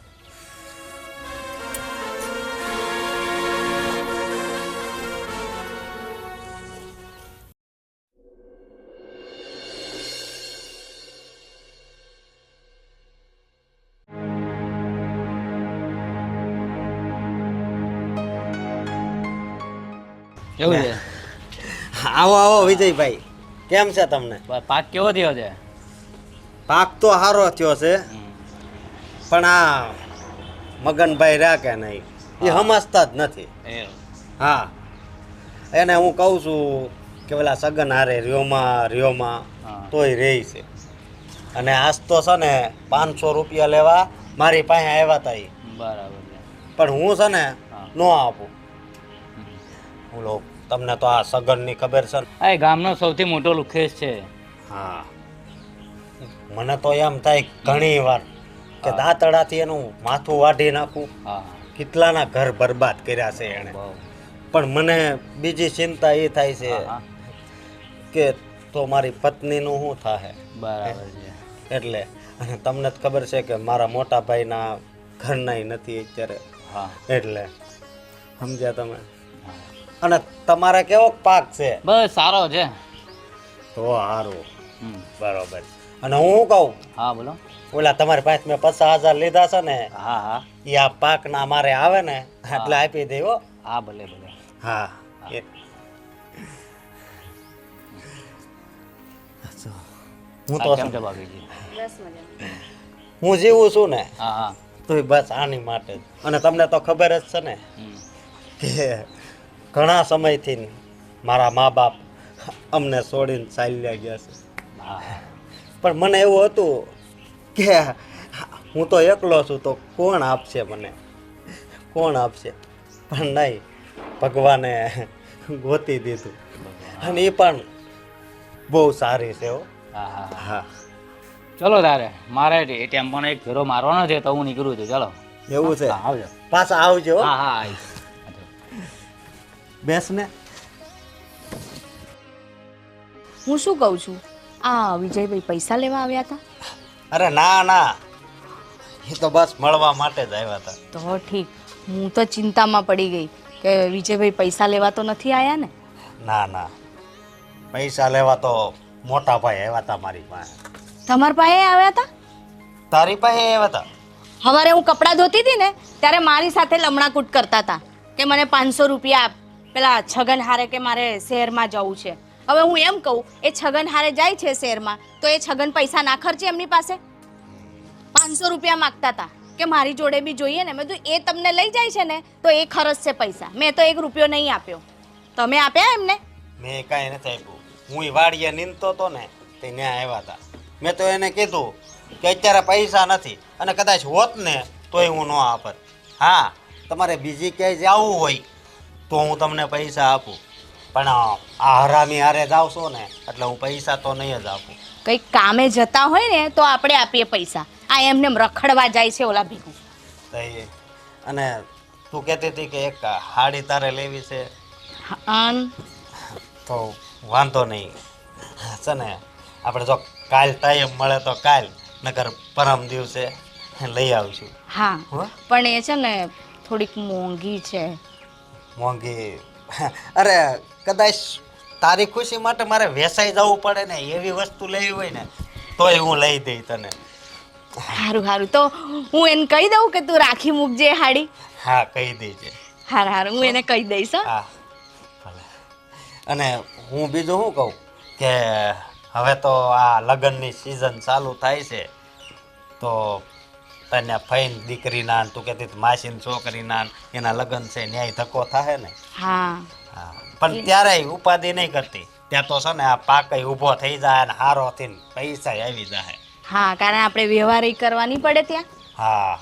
કેવું છે? આવો આવો વિજયભાઈ, કેમ છે તમને? પાક કેવો થયો છે? પાક તો સારો થયો છે, પણ આ મગનભાઈ રહ્યા કે નહીં એ સમજતા જ નથી. હા, એને હું કહું છું કે પેલા સગન હારે રહ્યોમાં તોય રહે છે. અને આજ તો છે ને 500 રૂપિયા લેવા મારી પાસે આવ્યા હતા ઈ. બરાબર છે. પણ હું છે ને ન આપું. બોલો તમને તો આ સગનની ખબર છે ને? આ ગામનો સૌથી મોટો લુખેશ છે. હા, મને તો એમ થાય ઘણી વાર કે દાંતડાથી એનું માથું વાઢી નાખું. હા કેટલાના ઘર બરબાદ કર્યા છે એણે. બહુ. પણ મને બીજી ચિંતા એ થાય છે હા. કે તો મારી પત્નીનું શું થાય. બરાબર છે. એટલે અને તમને જ ખબર છે કે મારા મોટા ભાઈના ઘરના નથી અત્યારે. હા એટલે સમજ્યા તમે. અને તમારે કેવો પાક છે? બસ સારો છે. તો સારું. હમ. બરોબર. અને હું શું કહું, હા બોલો. ઓલા તમારી પાસે મેં 50,000 લીધા છે ને, હા હા એ આ પાકના મારે આવે ને એટલે આપી દે હો. હા ભલે ભલે. હા હું તો કેમ છે બાકી? હું જીવું છું ને હા હા. તો બસ આની માટે જ. અને તમને તો ખબર જ છે ને હમ. કે ઘણા સમયથી મારા મા બાપ અમને છોડીને ચાલ્યા ગયા છે. હા પણ મને એવું હતું કે હું તો એકલો છું તો કોણ આપશે મને, કોણ આપશે? પણ નહીં, ભગવાને ગોતી દીધું. અને એ પણ બહુ સારી છે હો. હા હા. હા, ચલો તારે મારે એટીએમ પણ એક ફેરો મારવાનો છે તો હું નીકળું છું. ચલો. એવું છે. હા આવજો. પાછા આવજો હો. હા હા આવીશ. બેસ ને. હું શું કહું છું, આ વિજયભાઈ પૈસા લેવા આવ્યા હતા? અરે ના ના, એ તો બસ મળવા માટે જ આવ્યા હતા. તો ઠીક. હું તો ચિંતામાં પડી ગઈ કે વિજયભાઈ પૈસા લેવા તો નથી આવ્યા ને. ના ના, પૈસા લેવા તો મોટા ભાઈ આવ્યા હતા મારી પાસે. તમારા પાસે આવ્યા હતા? તારી પાસે આવ્યા હતા? સવારે હું કપડાં ધોતી હતી ને ત્યારે મારી સાથે લમણાકૂટ કરતા હતા કે મને 500 રૂપિયા આપ, પેલા છગન હારે કે મારે શહેરમાં જવું છે. હવે હું એમ કહું, એ છગન હારે જાય છે શહેરમાં તો એ છગન પૈસા ના ખર્ચે એમની પાસે? 500 રૂપિયા માગતા હતા કે મારી જોડે બી જોઈએ ને. મેં કીધું એ તમને લઈ જાય છે ને તો એ ખર્ચ છે પૈસા. મેં તો 1 રૂપિયો નહીં આપ્યો. તમે આપ્યા એમને? મેં કાંઈ નથી આપ્યું. હું વાડીએ નીંદતો હતો ને તે ત્યાં આવ્યા હતા. મેં તો એને કીધું કે અત્યારે પૈસા નથી અને કદાચ હોત ને તોય હું ન આપત. હા, તમારે બીજી ક્યાંય જવું હોય તો હું તમને પૈસા આપું, પણ આ હરામી હારે જાવ છો ને એટલે હું પૈસા તો નહીં જ આપું. કંઈક કામે જતા હોય ને તો આપણે આપીએ પૈસા. આ એમને રખડવા જાય છે ઓલા ભેગું. તો અને તું કહેતી હતી કે એક હાડી તારે લેવી છે, તો વાંધો નહીં છે ને, આપણે જો કાલ ટાઈમ મળે તો કાલ, નકર પરમ દિવસે લઈ આવશું. હા હો? પણ એ છે ને થોડીક મોંઘી છે. મોંઘી? અરે કદાચ તારી ખુશી માટે મારે વેસાઈ જવું પડે ને એવી વસ્તુ લેવી હોય ને તોય હું લઈ દઈ તને. સારું સારું, તો હું એને કહી દઉં કે તું રાખી મૂકજે એ હાડી. હા, કહી દેજે. હારું હારું, હું એને કહી દઈશ હો. હા ભલે. અને હું બીજું શું કહું કે હવે તો આ લગ્નની સિઝન ચાલુ થાય છે તો તને ફઈન દીકરીના ને તું કહેતી હતી માસીની છોકરીના ને એના લગ્ન છે ન્યાય ધક્કો થાય ને. હા હા, પણ ત્યારે ઉપાધિ નહીં કરતી. ત્યાં તો છે ને આ પાકય ઊભો થઈ જાય ને હારો થઈને પૈસા આવી જાય. હા, કારણ આપણે વ્યવહાર કરવાની પડે ત્યાં. હા,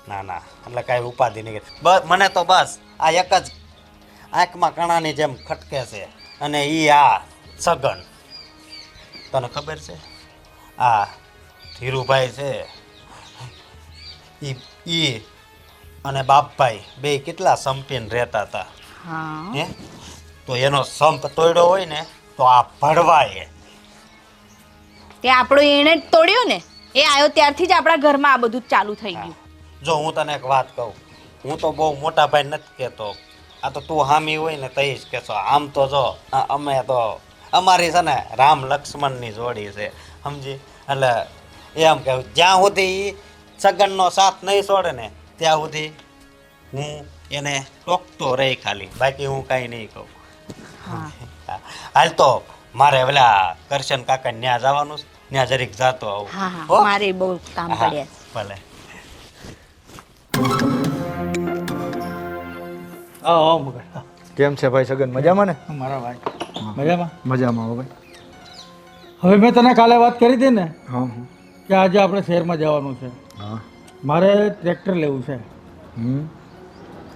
ના ના, એટલે કાંઈ ઉપાધિ નહીં કરતી. બસ મને તો બસ આ એક જ આંખમાં કણાની જેમ ખટકે છે અને એ આ સગન. તને ખબર છે આ ધીરુભાઈ છે ઈ અને બાપભાઈ બે કેટલા સંપીને રહેતા હતા હા હે, તો એનો સંપ તોડ્યો હોય ને તો આ ભડવાય. તે આપણો એને જ તોડ્યો ને. એ આવ્યો ત્યારથી જ આપણા ઘરમાં આ બધું ચાલુ થઈ ગયું. જો હું તને એક વાત કહું, હું તો બહુ મોટા ભાઈ નથી કહેતો, આ તો તું હામી હોય ને તઈ જ કહેશો. આમ તો જો અમે તો અમારી છે ને રામ લક્ષ્મણની જોડી છે, સમજી. એટલે એમ કહું જ્યાં સુધી સગનનો સાથ નહીં છોડે ને ત્યાં સુધી હું એને ટોકતો રહી ખાલી, બાકી હું કાંઈ નહીં કહું. હાલ તો મારે પેલા કરશન કાકા ત્યાં જવાનું, ત્યાં જરીક જાતો આવું. હા હા, હો? મારે બહુ કામ હા, પડ્યા છે. ભલે. આવો આવો મગર. કેમ છે ભાઈ સગન મજામાં ને? મારા ભાઈ મજામાં? મજામાં હો ભાઈ. હવે મેં તને કાલે વાત કરી હતી ને હા કે આજે આપણે શહેરમાં જવાનું છે. હા. મારે ટ્રેક્ટર લેવું છે. હમ.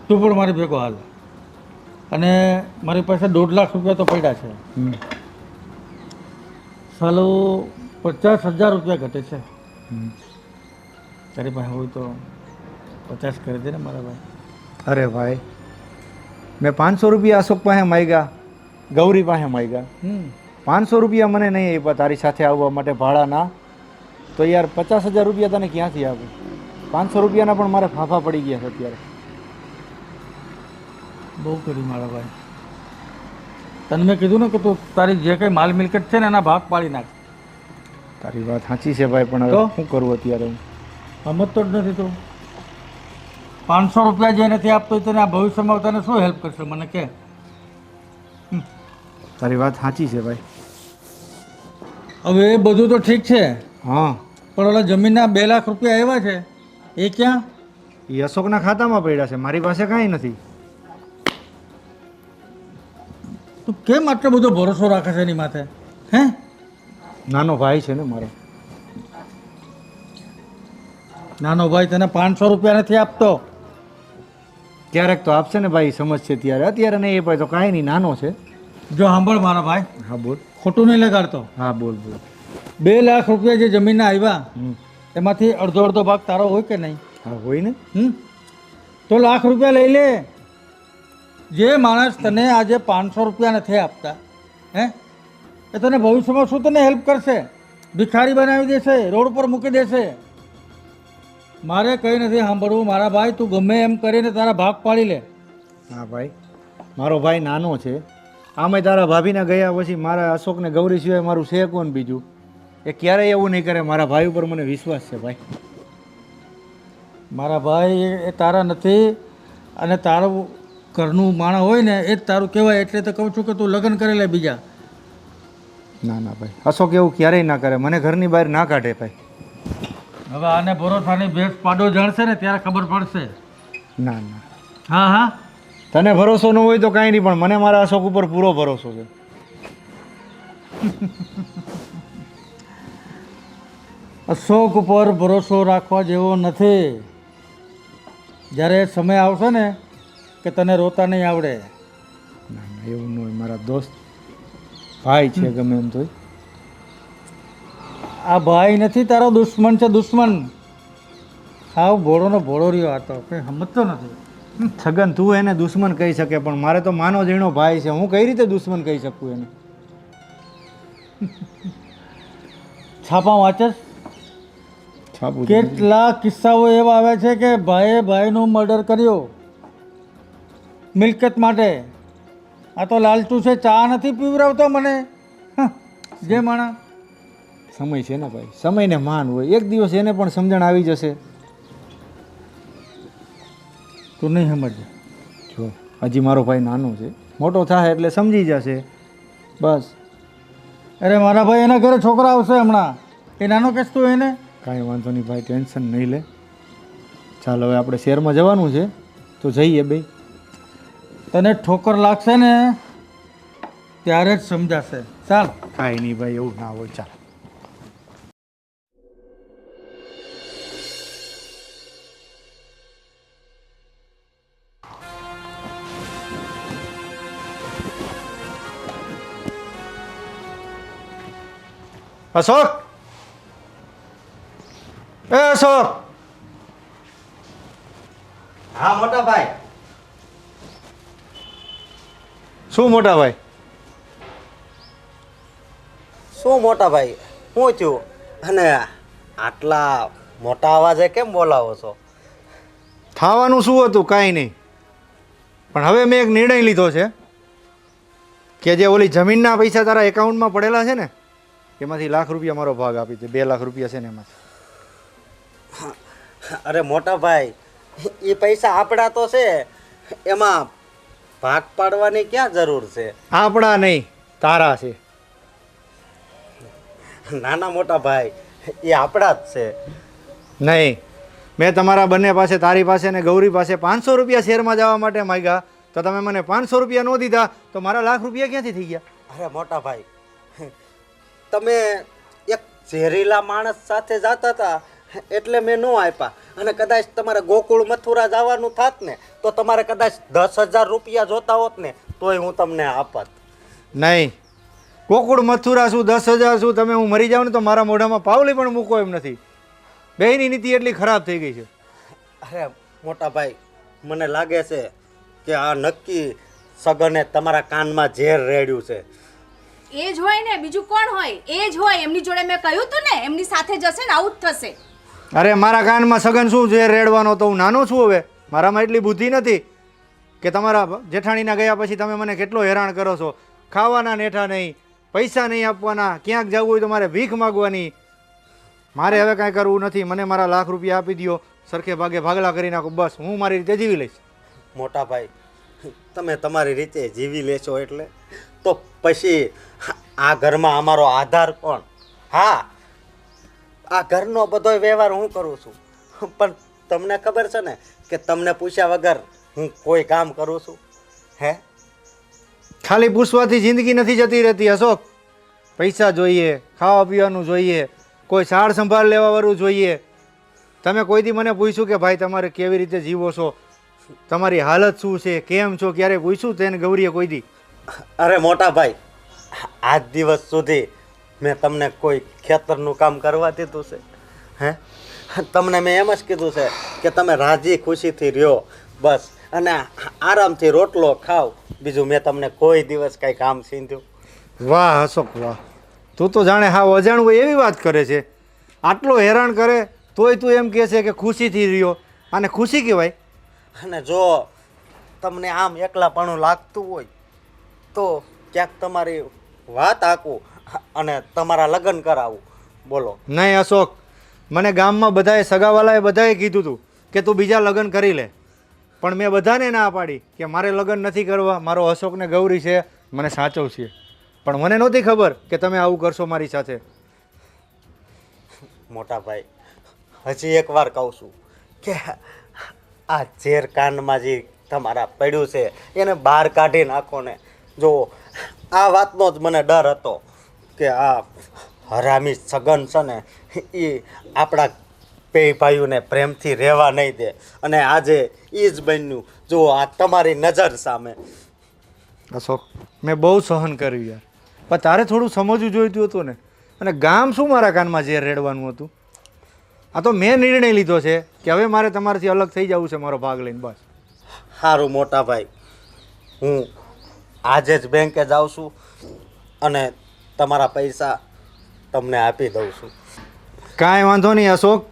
તું પણ મારી ભેગો હાલ. અને મારી પાસે 1.5 લાખ રૂપિયા તો પડ્યા છે. હમ. સાલો 50,000 રૂપિયા ઘટે છે. હમ. તારી પાસે હોય તો 50 કરી દે ને મારા ભાઈ. અરે ભાઈ મેં 500 રૂપિયા અશોક પાસે માગ્યા, ગૌરી પાસે માગ્યા. 500 રૂપિયા મને નહીં આપ્યા તારી સાથે આવવા માટે ભાડાના. તો યાર 50,000 રૂપિયા તને ક્યાંથી આપું? 500 રૂપિયાના પણ મારે ફાફા પડી ગયા છે અત્યારે. બહુ કર્યું મારા ભાઈ. તને મેં કીધું ને કે તું તારી જે કંઈ માલ મિલકત છે ને એના ભાગ પાડી નાખ. તારી વાત સાચી છે ભાઈ, પણ હવે તો? શું કરું અત્યારે હું? સમજતો જ નથી તું. 500 રૂપિયા જે નથી આપતો તને આ ભવિષ્યમાં તને શું હેલ્પ કરશે મને કે? તારી વાત સાચી છે ભાઈ. હવે એ બધું તો ઠીક છે, હા, પણ ઓલા જમીનના 2 લાખ રૂપિયા આવ્યા છે એ ક્યાં? એ અશોકના ખાતામાં પડ્યા છે, મારી પાસે કાંઈ નથી. તું કેમ આટલો બધો ભરોસો રાખે છે એની માથે? હે? નાનો ભાઈ છે ને મારો. નાનો ભાઈ તને 500 રૂપિયા નથી આપતો. ક્યારેક તો આપશે ને ભાઈ, સમજશે ત્યારે. અત્યારે નહીં એ ભાઈ તો કાંઈ નહીં, નાનો છે. જો સાંભળ મારા ભાઈ, હા બોલ. ખોટું નહીં લગાડતો. હા બોલ બોલ. 2 લાખ રૂપિયા જે જમીનના આવ્યા હમ. એમાંથી અડધો ભાગ તારો હોય કે નહીં? હા હોય ને. તો 1 લાખ રૂપિયા લઈ લે. જે માણસ તને આજે 500 રૂપિયા નથી આપતા, હે, એ તને ભવિષ્યમાં શું તને હેલ્પ કરશે? ભિખારી બનાવી દેશે, રોડ પર મૂકી દેશે. મારે કંઈ નથી સાંભળવું મારા ભાઈ. તું ગમે એમ કરીને તારા ભાગ પાડી લે. હા ભાઈ, મારો ભાઈ નાનો છે. આમે તારા ભાભીને ગયા પછી મારા અશોકને ગૌરી સિવાય મારું છે કોણ બીજું? એ ક્યારેય એવું નહીં કરે. મારા ભાઈ ઉપર મને વિશ્વાસ છે ભાઈ. મારા ભાઈ એ તારા નથી, અને તારું ઘરનું માણસ હોય ને એ જ તારું કહેવાય. એટલે તો કહું છું કે તું લગ્ન કરી લે બીજા. ના ના ભાઈ, અશોક એવું ક્યારેય ના કરે. મને ઘરની બહાર ના કાઢે ભાઈ. હવે આને ભરોસાની ભેંસ પાડો જાણશે ને ત્યારે ખબર પડશે. ના ના, હા હા, તને ભરોસો ન હોય તો કાંઈ નહીં, પણ મને મારા અશોક ઉપર પૂરો ભરોસો છે. અશોક ઉપર ભરોસો રાખવા જેવો નથી. જ્યારે સમય આવશે ને કે તને રોતા નહીં આવડે. ના ના, એવું ન હોય. મારા દોસ્ત ભાઈ છે ગમે એમ તોય. આ ભાઈ નથી, તારો દુશ્મન છે, દુશ્મન. હાવ ભોળોનો ભોળો રહ્યો હતો, કંઈ સમજતો નથી. છગન, તું એને દુશ્મન કહી શકે, પણ મારે તો માનો જીણો ભાઈ છે. હું કઈ રીતે દુશ્મન કહી શકું એને? છાપા વાંચે? છાપું કેટલા કિસ્સાઓ એવા આવે છે કે ભાઈએ ભાઈનું મર્ડર કર્યો મિલકત માટે. આ તો લાલચુ છે, ચા નથી પીવડાવતો મને. જે માણા સમય છે ને ભાઈ, સમયને માન હોય. એક દિવસ એને પણ સમજણ આવી જશે. તું નહીં સમજે. જો હજી મારો ભાઈ નાનો છે, મોટો થાય એટલે સમજી જશે બસ. અરે મારા ભાઈ, એના ઘરે છોકરા આવશે હમણાં. એ નાનો કેસ તું એને. કાંઈ વાંધો નહીં ભાઈ, ટેન્શન નહીં લે. ચાલ હવે આપણે શહેરમાં જવાનું છે તો જઈએ ભાઈ. તને ઠોકર લાગશે ને ત્યારે જ સમજાશે. ચાલ. કાંઈ નહીં ભાઈ, એવું ના હોય. ચાલ. અશોક, એ અશોક. હા મોટા ભાઈ. શું મોટા ભાઈ? શું મોટા ભાઈ, શું થયું? અને આટલા મોટા અવાજે કેમ બોલાવો છો? થવાનું શું હતું? કાંઈ નહીં, પણ હવે મેં એક નિર્ણય લીધો છે કે જે ઓલી જમીનના પૈસા તારા એકાઉન્ટમાં પડેલા છે ને એમાંથી 1 લાખ રૂપિયા મારો ભાગ આપી દે. 2 લાખ રૂપિયા છે ને એમાંથી. અરે મોટા ભાઈ, એ પૈસા આપણા તો છે, એમાં ભાગ પાડવાની ક્યાં જરૂર છે? આપણા નહીં, તારા છે. નાના મોટા ભાઈ, એ આપણા જ છે. નહીં, મેં તમારા બંને પાસે, તારી પાસે ને ગૌરી પાસે 500 રૂપિયા શેરમાં જવા માટે માંગ્યા તો તમે મને 500 રૂપિયા ન દીધા તો મારા લાખ રૂપિયા ક્યાંથી થઈ ગયા? અરે મોટા ભાઈ, તમે એક ઝેરીલા માણસ સાથે જતા હતા એટલે મેં ન આપ્યા. અને કદાચ તમારે ગોકુળ મથુરા જવાનું થાત ને તો તમારે કદાચ 10,000 રૂપિયા જોતા હોત ને તોય હું તમને આપત. નહીં, ગોકુળ મથુરા શું 10,000 શું, તમે હું મરી જાઉં ને તો મારા મોઢામાં પાવલી પણ મૂકો એમ નથી. બેયની નીતિ એટલી ખરાબ થઈ ગઈ છે. અરે મોટા ભાઈ, મને લાગે છે કે આ નક્કી સગને તમારા કાનમાં ઝેર રેડ્યું છે. એ જ હોય ને, બીજું કોણ હોય? એ જ હોય. એમની જોડે મેં કહ્યું તું ને, એમની સાથે જશે ને આવું જ થશે. અરે મારા કાનમાં સગન શું ઝેર રેડવાનો, તો હું નાનો છું હવે, મારામાં એટલી બુદ્ધિ નથી કે તમારા જેઠાણીના ગયા પછી તમે મને કેટલો હેરાન કરો છો. ખાવાના નેઠા નહીં, પૈસા નહીં આપવાના, ક્યાંક જવું હોય તો મારે ભીખ માગવાની. મારે હવે કાંઈ કરવું નથી, મને મારા લાખ રૂપિયા આપી દો, સરખે ભાગે ભાગલા કરી નાખો, બસ હું મારી રીતે જીવી લઈશ. મોટા ભાઈ, તમે તમારી રીતે જીવી લેશો એટલે તો પછી આ ઘરમાં અમારો આધાર કોણ? હા, આ ઘરનો બધો વ્યવહાર હું કરું છું, પણ તમને ખબર છે ને કે તમને પૂછ્યા વગર હું કોઈ કામ કરું છું? હે, ખાલી પૂછવાથી જિંદગી નથી જતી રહેતી અશોક. પૈસા જોઈએ, ખાવા પીવાનું જોઈએ, કોઈ સાર સંભાળ લેવાવાળું જોઈએ. તમે કોઈ દી મને પૂછ્યું કે ભાઈ તમારે કેવી રીતે જીવો છો, તમારી હાલત શું છે, કેમ છો, ક્યારે પૂછ્યું તેને ગૌરીએ કોઈ દી? અરે મોટા ભાઈ, આજ દિવસ સુધી મેં તમને કોઈ ખેતરનું કામ કરવા દીધું છે? હે, તમને મેં એમ જ કીધું છે કે તમે રાજી ખુશીથી રહ્યો બસ, અને આરામથી રોટલો ખાવ. બીજું મેં તમને કોઈ દિવસ કાંઈ કામ સીંધ્યું? વાહ અશોક વાહ, તું તો જાણે હા અજાણ હોય એવી વાત કરે છે. આટલો હેરાન કરે તોય તું એમ કહે છે કે ખુશીથી રહ્યો. આને ખુશી કહેવાય? અને જો તમને આમ એકલાપણું લાગતું હોય તો ક્યાંક તમારી વાત આકું અને તમારા લગ્ન કરાવું. બોલો. નહીં અશોક, મને ગામમાં બધાએ સગાવાલાએ બધાએ કીધું હતું કે તું બીજા લગ્ન કરી લે, પણ મેં બધાને ના પાડી કે મારે લગ્ન નથી કરવા, મારો અશોકને ગૌરી છે, મને સાચવશે. પણ મને નહોતી ખબર કે તમે આવું કરશો મારી સાથે. મોટા ભાઈ, હજી એક વાર કહું છું કે આ ઝેર કાનમાં જે તમારા પડ્યું છે એને બહાર કાઢી નાખો ને. જો આ વાતનો જ મને ડર હતો કે આ હરામી સગન છે ને એ આપણા બે ભાઈઓને પ્રેમથી રહેવા નહીં દે, અને આજે એ જ બન્યું. જો આ તમારી નજર સામે. અશોક, મેં બહુ સહન કર્યું યાર, પણ તારે થોડું સમજવું જોઈતું હતું ને. અને ગામ શું મારા કાનમાં ઝેર રેડવાનું હતું? આ તો મેં નિર્ણય લીધો છે કે હવે મારે તમારાથી અલગ થઈ જવું છે, મારો ભાગ લઈને, બસ. સારું મોટા ભાઈ, હું આજે જ બેંકે જાઉં છું અને તમારા પૈસા તમને આપી દઉં છું. કાંઈ વાંધો નહીં અશોક,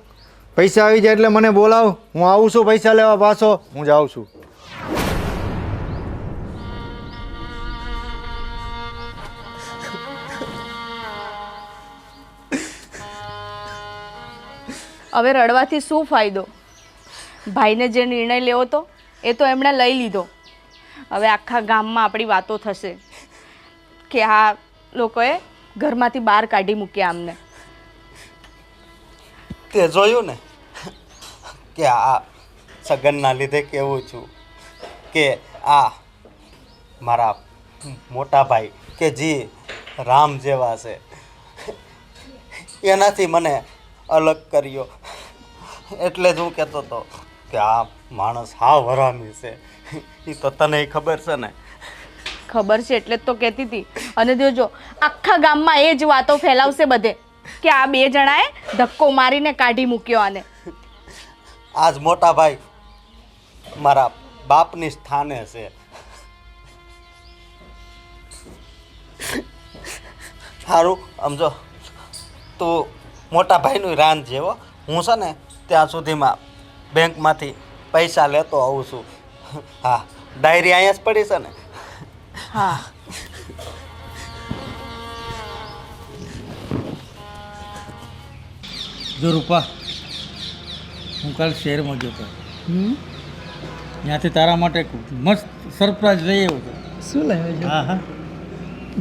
પૈસા આવી જાય એટલે મને બોલાવ, હું આવું છું પૈસા લેવા પાછો. હું જાઉં છું. હવે રડવાથી શું ફાયદો? ભાઈને જે નિર્ણય લેવો હતો એ તો એમણે લઈ લીધો. હવે આખા ગામમાં આપણી વાતો થશે કે આ લોકોએ ઘરમાંથી બહાર કાઢી મૂક્યા અમને. તે જોયું ને કે આ સગનના લીધે કેવું છું કે આ મારા મોટા ભાઈ કે જે રામ જેવા છે એનાથી મને અલગ કર્યો. એટલે જ હું કહેતો હતો કે આ માણસ હાવ હરામી છે. એ તો તને ખબર છે ને? ખબર છે એટલે જ તો કહેતી હતી. અને જોજો આખા ગામમાં એ જ વાતો ફેલાવશે બધે કે આ બે જણાએ ધક્કો મારીને કાઢી મૂક્યો આને. આજ મોટા ભાઈ મારા બાપની સ્થાને છે. સારું સમજો, તું મોટા ભાઈનું રાન જેવો. હું છે ને ત્યાં સુધીમાં બેંકમાંથી પૈસા લેતો આવું છું. હા, ડાયરી અહીંયા જ પડી છે ને? હા. જો રૂપા, હું કાલ શહેરમાં ગયો હતો, ત્યાંથી તારા માટે એક મસ્ત સરપ્રાઈઝ લઈ આવ્યો હતો. શું લાવ્યો છો? હા હા,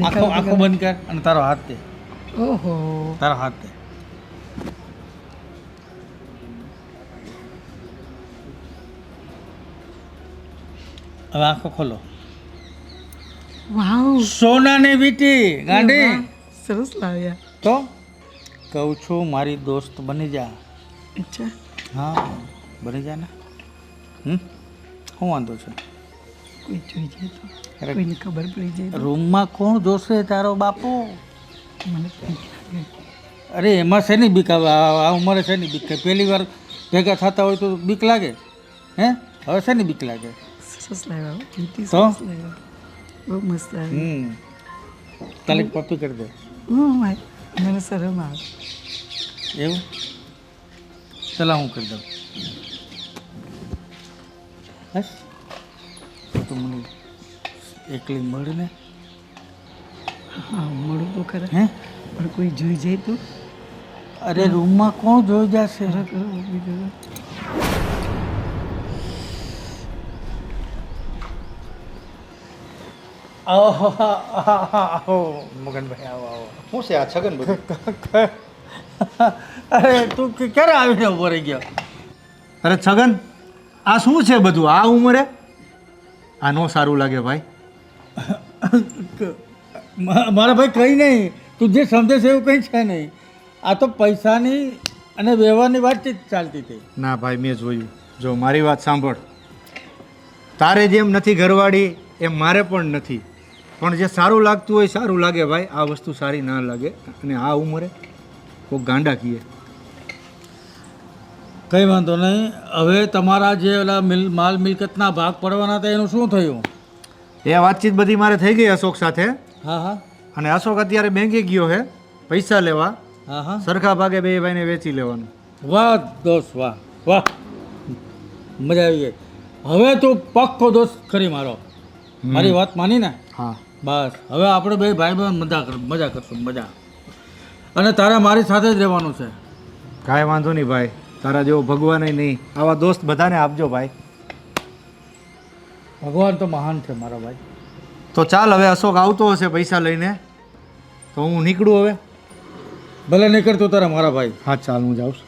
આંખો બંધ કર અને તારો હાથ દે. ઓહો, તારો હાથ દે. હવે આંખો ખોલો. વાવ સોનાની વીટી ગાંડી. વાહ, સરસ લાવ્યા. તો કહું છું મારી દોસ્ત બની જા. અચ્છા હા બની જા ને. શું વાંધો છે? કોઈ જોઈ જાય તો અરે. કોઈને ખબર પડી જાય તો રૂમમાં કોણ જોશે તારો બાપુ? મને બીક લાગે. અરે એમાં શેની બીક આવે? આ ઉંમરે શેની બીક? પહેલી વાર ભેગા થતા હોય તો બીક લાગે? હે હવે શેની બીક લાગે? સરસ લાવ્યા હો. વીટી તો? સરસ લાવ્યા. બહુ મસ્ત આવી. તાલી પપ્પી કરી દે. મને શરમ આવે. એવું? ચલા હું કરી દઉં. બસ તો મને એકલી મળીને. હા મળું તો ખરા હે પણ કોઈ જોઈ જાય તો અરે રૂમમાં કોણ જોઈ જશે? કરો ઊભી કરો. આવો મગનભાઈ આવો આવો. શું છે આ છગન બધું? અરે તું ક્યારે આવીને ઉભો રહી ગયો? અરે છગન આ શું છે બધું આ ઉંમરે? આ નો સારું લાગે ભાઈ. મારા ભાઈ કંઈ નહીં, તું જે સમજે છે એવું કંઈ છે નહીં. આ તો પૈસાની અને વ્યવહારની વાતચીત ચાલતી હતી. ના ભાઈ મેં જોયું. જો મારી વાત સાંભળ, તારે જેમ નથી ઘરવાળી એમ મારે પણ નથી, પણ જે સારું લાગતું હોય સારું લાગે ભાઈ. આ વસ્તુ સારી ના લાગે. અને આ ઉંમરે કોઈ ગાંડા કીએ. કંઈ વાંધો નહીં. હવે તમારા જે ઓલા માલ મિલકતના ભાગ પડવાના હતા એનું શું થયું? એ વાતચીત બધી મારે થઈ ગઈ અશોક સાથે. હા હા અને અશોક અત્યારે બેંકે ગયો છે પૈસા લેવા. હા હા. સરખા ભાગે બે ભાઈને વેચી લેવાનું. વાહ દોસ્ત વાહ વાહ, મજા આવી ગઈ. હવે તું પક્કો દોસ્ત ખરી મારો. મારી વાત માની ને? હા બસ હવે આપણે બે ભાઈ બહેન મજા કરશું મજા. અને તારે મારી સાથે જ રહેવાનું છે. કાંઈ વાંધો નહીં ભાઈ, તારા જેવો ભગવાન નહીં. આવા દોસ્ત બધાને આપજો ભાઈ. ભગવાન તો મહાન છે મારા ભાઈ. તો ચાલ હવે અશોક આવતો હશે પૈસા લઈને, તો હું નીકળું હવે. ભલે નીકળતો તારા મારા ભાઈ. હા ચાલ હું જાઉં છું.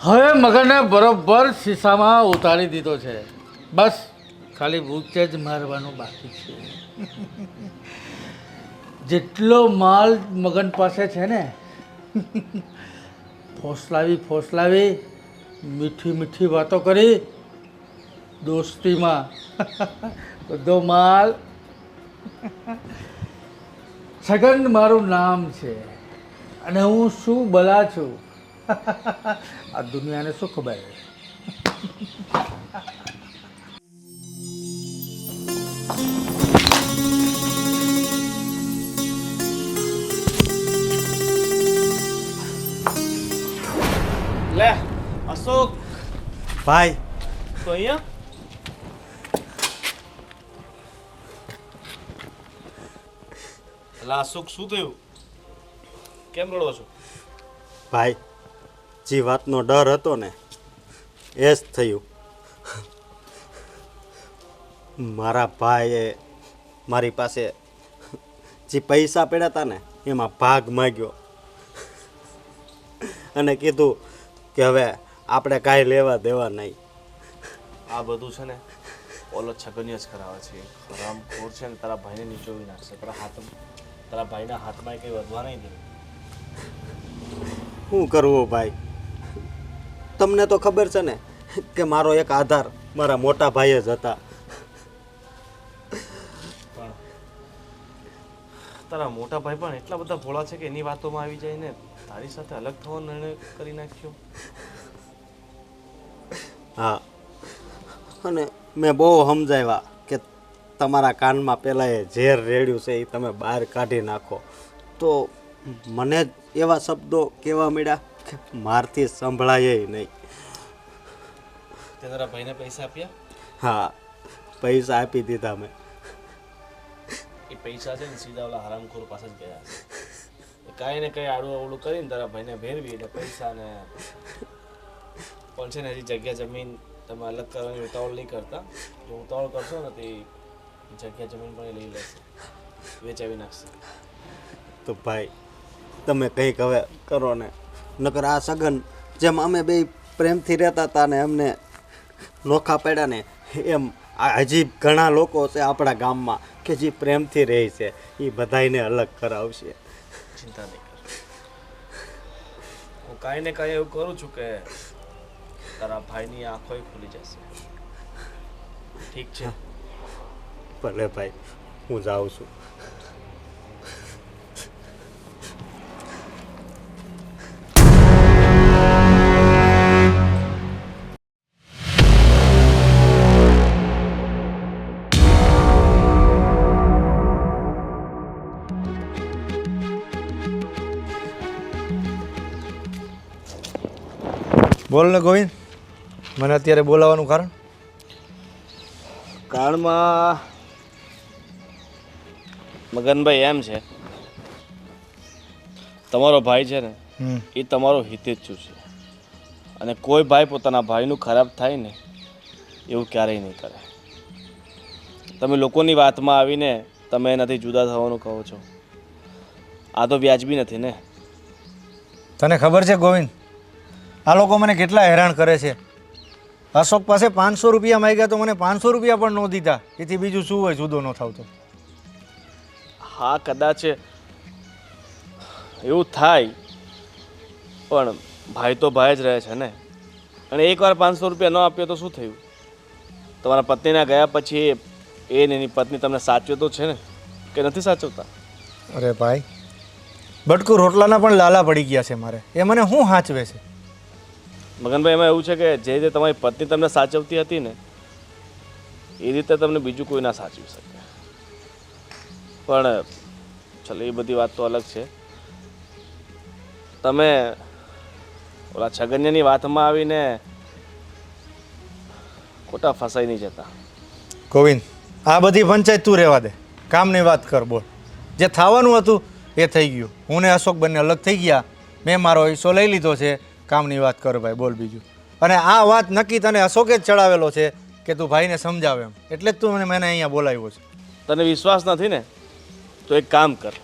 હવે મગરને બરોબર શીશામાં ઉતારી દીધો છે. બસ ખાલી બૂચે જ મારવાનું બાકી છે. જેટલો માલ મગન પાસે છે ને, ફોસલાવી મીઠી મીઠી વાતો કરી દોસ્તીમાં બધો માલ. છગન મારું નામ છે અને હું શું બલા છું આ દુનિયાને શું ખબર? લે અશોક ભાઈ તો અહીંયા લા અશોક શું થયું? કેમ રડો છો? ભાઈ જે વાતનો ડર હતો ને એ જ થયું. મારા ભાઈએ મારી પાસે જે પૈસા પડ્યા હતા ને એમાં ભાગ માગ્યો અને કીધું કે હવે આપણે કાંઈ લેવા દેવા નહીં. આ બધું છે ને ઓલો છગનિયા જ કરાવે છે. હરામખોર છે ને તારા ભાઈને નીચોવી નાખશે. તારા ભાઈના હાથમાં કંઈ વધવા નહીં દે. શું કરવું ભાઈ? તમને તો ખબર છે ને કે મારો એક આધાર મારા મોટા ભાઈ જ હતા. પણ તારા મોટા ભાઈ પણ એટલા બધા ભોળા છે કે એની વાતોમાં આવી જાય ને તારી સાથે અલગ થવાનો નિર્ણય કરી નાખ્યો. હા, અને મેં બહુ સમજાવ્યા કે તમારા કાનમાં પહેલાં એ ઝેર રેડ્યું છે એ તમે બહાર કાઢી નાખો. તો મને જ એવા શબ્દો કહેવા મળ્યા કે મારથી સંભળાય નહીં. તે તારા ભાઈને પૈસા આપ્યા? હા, પૈસા આપી દીધા મેં. એ પૈસા છે ને સીધા ઓલા હરામખોર પાસે જ ગયા છે. એ કાંઈ ને કંઈ આડું અવળું કરીને તારા ભાઈને ભેરવી એટલે પૈસા ને પણ છે ને હજી જગ્યા જમીન તમે અલગ કરવાની ઉતાવળ નહીં કરતા. જો ઉતાવળ કરશો ને તો એ જગ્યા જમીન પણ એ લઈ લેશે, વેચાવી નાખશે. તો ભાઈ તમે કંઈક હવે કરો ને, નકર આ સગન જેમ અમે બે પ્રેમથી રહેતા હતા ને એમને નોખા પડ્યા ને એમ આ હજી ઘણા લોકો છે આપણા ગામમાં કે જે પ્રેમથી રહે છે એ બધાયને અલગ કરાવશે. ચિંતા નહીં કર, હું કાંઈ ને કાંઈ એવું કરું છું કે તારા ભાઈની આંખોય ખુલી જશે. ઠીક છે? ભલે ભાઈ, હું જાઉં છું. બોલ ને ગોવિંદ, મને અત્યારે બોલાવવાનું કારણ? કારણમાં મગનભાઈ એમ છે, તમારો ભાઈ છે ને એ તમારો હિતેચ્છુ છે અને કોઈ ભાઈ પોતાના ભાઈનું ખરાબ થાય ને એવું ક્યારેય નહીં કરે. તમે લોકોની વાતમાં આવીને તમે એનાથી જુદા થવાનું કહો છો, આ તો વ્યાજબી નથી ને. તને ખબર છે ગોવિંદ, આ લોકો મને કેટલા હેરાન કરે છે. અશોક પાસે 500 રૂપિયા માંગ્યા તો મને 500 રૂપિયા પણ ન દીધા. એથી બીજું શું હોય જુદો ન થાવ તો? હા, કદાચ એવું થાય, પણ ભાઈ તો ભાઈ જ રહે છે ને. અને એકવાર 500 રૂપિયા ન આપ્યો તો શું થયું? તમારા પત્નીના ગયા પછી એ ને એની પત્ની તમને સાચવે તો છે ને, કે નથી સાચવતા? અરે ભાઈ, બટકું રોટલાના પણ લાલા પડી ગયા છે મારે. એ મને શું સાચવે છે? મગનભાઈ, એમાં એવું છે કે જે રીતે તમારી પત્ની તમને સાચવતી હતી ને એ રીતે તમને બીજું કોઈ ના સાચવી શકે. પણ ચાલો, એ બધી વાત તો અલગ છે. તમે ઓલા છગન્યની વાતમાં આવીને ખોટા ફસાઈ નહીં જતા. ગોવિંદ, આ બધી પંચાયત તું રહેવા દે, કામની વાત કર. બોલ, જે થવાનું હતું એ થઈ ગયું. હું ને અશોક બંને અલગ થઈ ગયા. મેં મારો હિસ્સો લઈ લીધો છે. કામની વાત કર ભાઈ, બોલ બીજું. અને આ વાત નક્કી તને અશોકે જ ચડાવેલો છે કે તું ભાઈને સમજાવે એમ, એટલે જ તું મને અહીંયા બોલાવ્યો છે. તને વિશ્વાસ નથી ને તો એક કામ કર,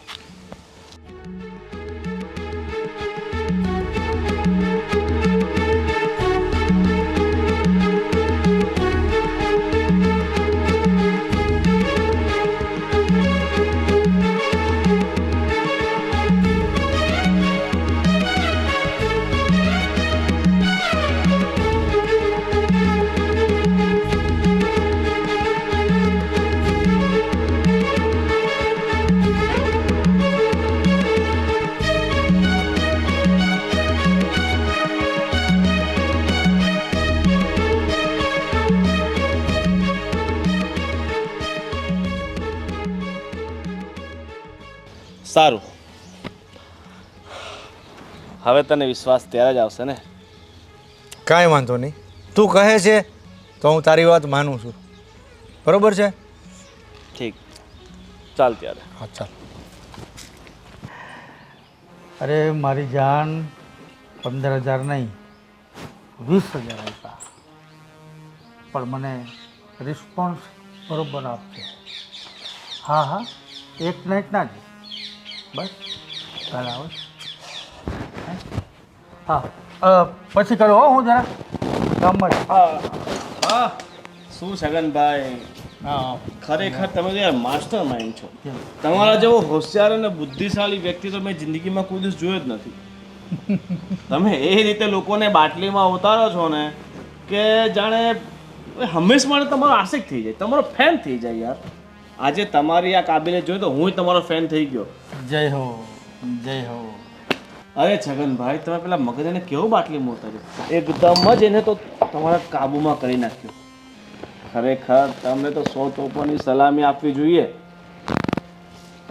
સારું. હવે તને વિશ્વાસ ત્યારે જ આવશે ને? કાંઈ વાંધો નહીં, તું કહે છે તો હું તારી વાત માનું છું. બરોબર છે? ઠીક, ચાલ ત્યારે. હા, ચાલ. અરે મારી જાન, 15,000 નહીં, 20,000 આપ્યા, પણ મને રિસ્પોન્સ બરોબર આપશે. હા હા, એક નાઇટના જ બસ. કાલે આવો. હા, પછી કરો હો, હું જરા ગામમાં જ. હા, શું છગનભાઈ, હા, ખરેખર તમે તો યાર માસ્ટર માઇન્ડ છો. તમારા જેવો હોશિયાર અને બુદ્ધિશાળી વ્યક્તિ તો મેં જિંદગીમાં કોઈ દિવસ જોયો જ નથી. તમે એ રીતે લોકોને બાટલીમાં ઉતારો છો ને કે જાણે હંમેશા માટે તમારો આશિક થઈ જાય, તમારો ફેન થઈ જાય યાર. આજે તમારી આ કાબિલિયત જોઈ તો હું તમારો ફેન થઈ ગયો. જય હો, જય હો. અરે છગનભાઈ, તમે પેલા મગજને કેવો બાટલીમાં ઉતાર્યો, એકદમ જ એને તો તમારા કાબુમાં કરી નાખ્યો. ખરેખર તમને તો 100 તોપોની સલામી આપવી જોઈએ.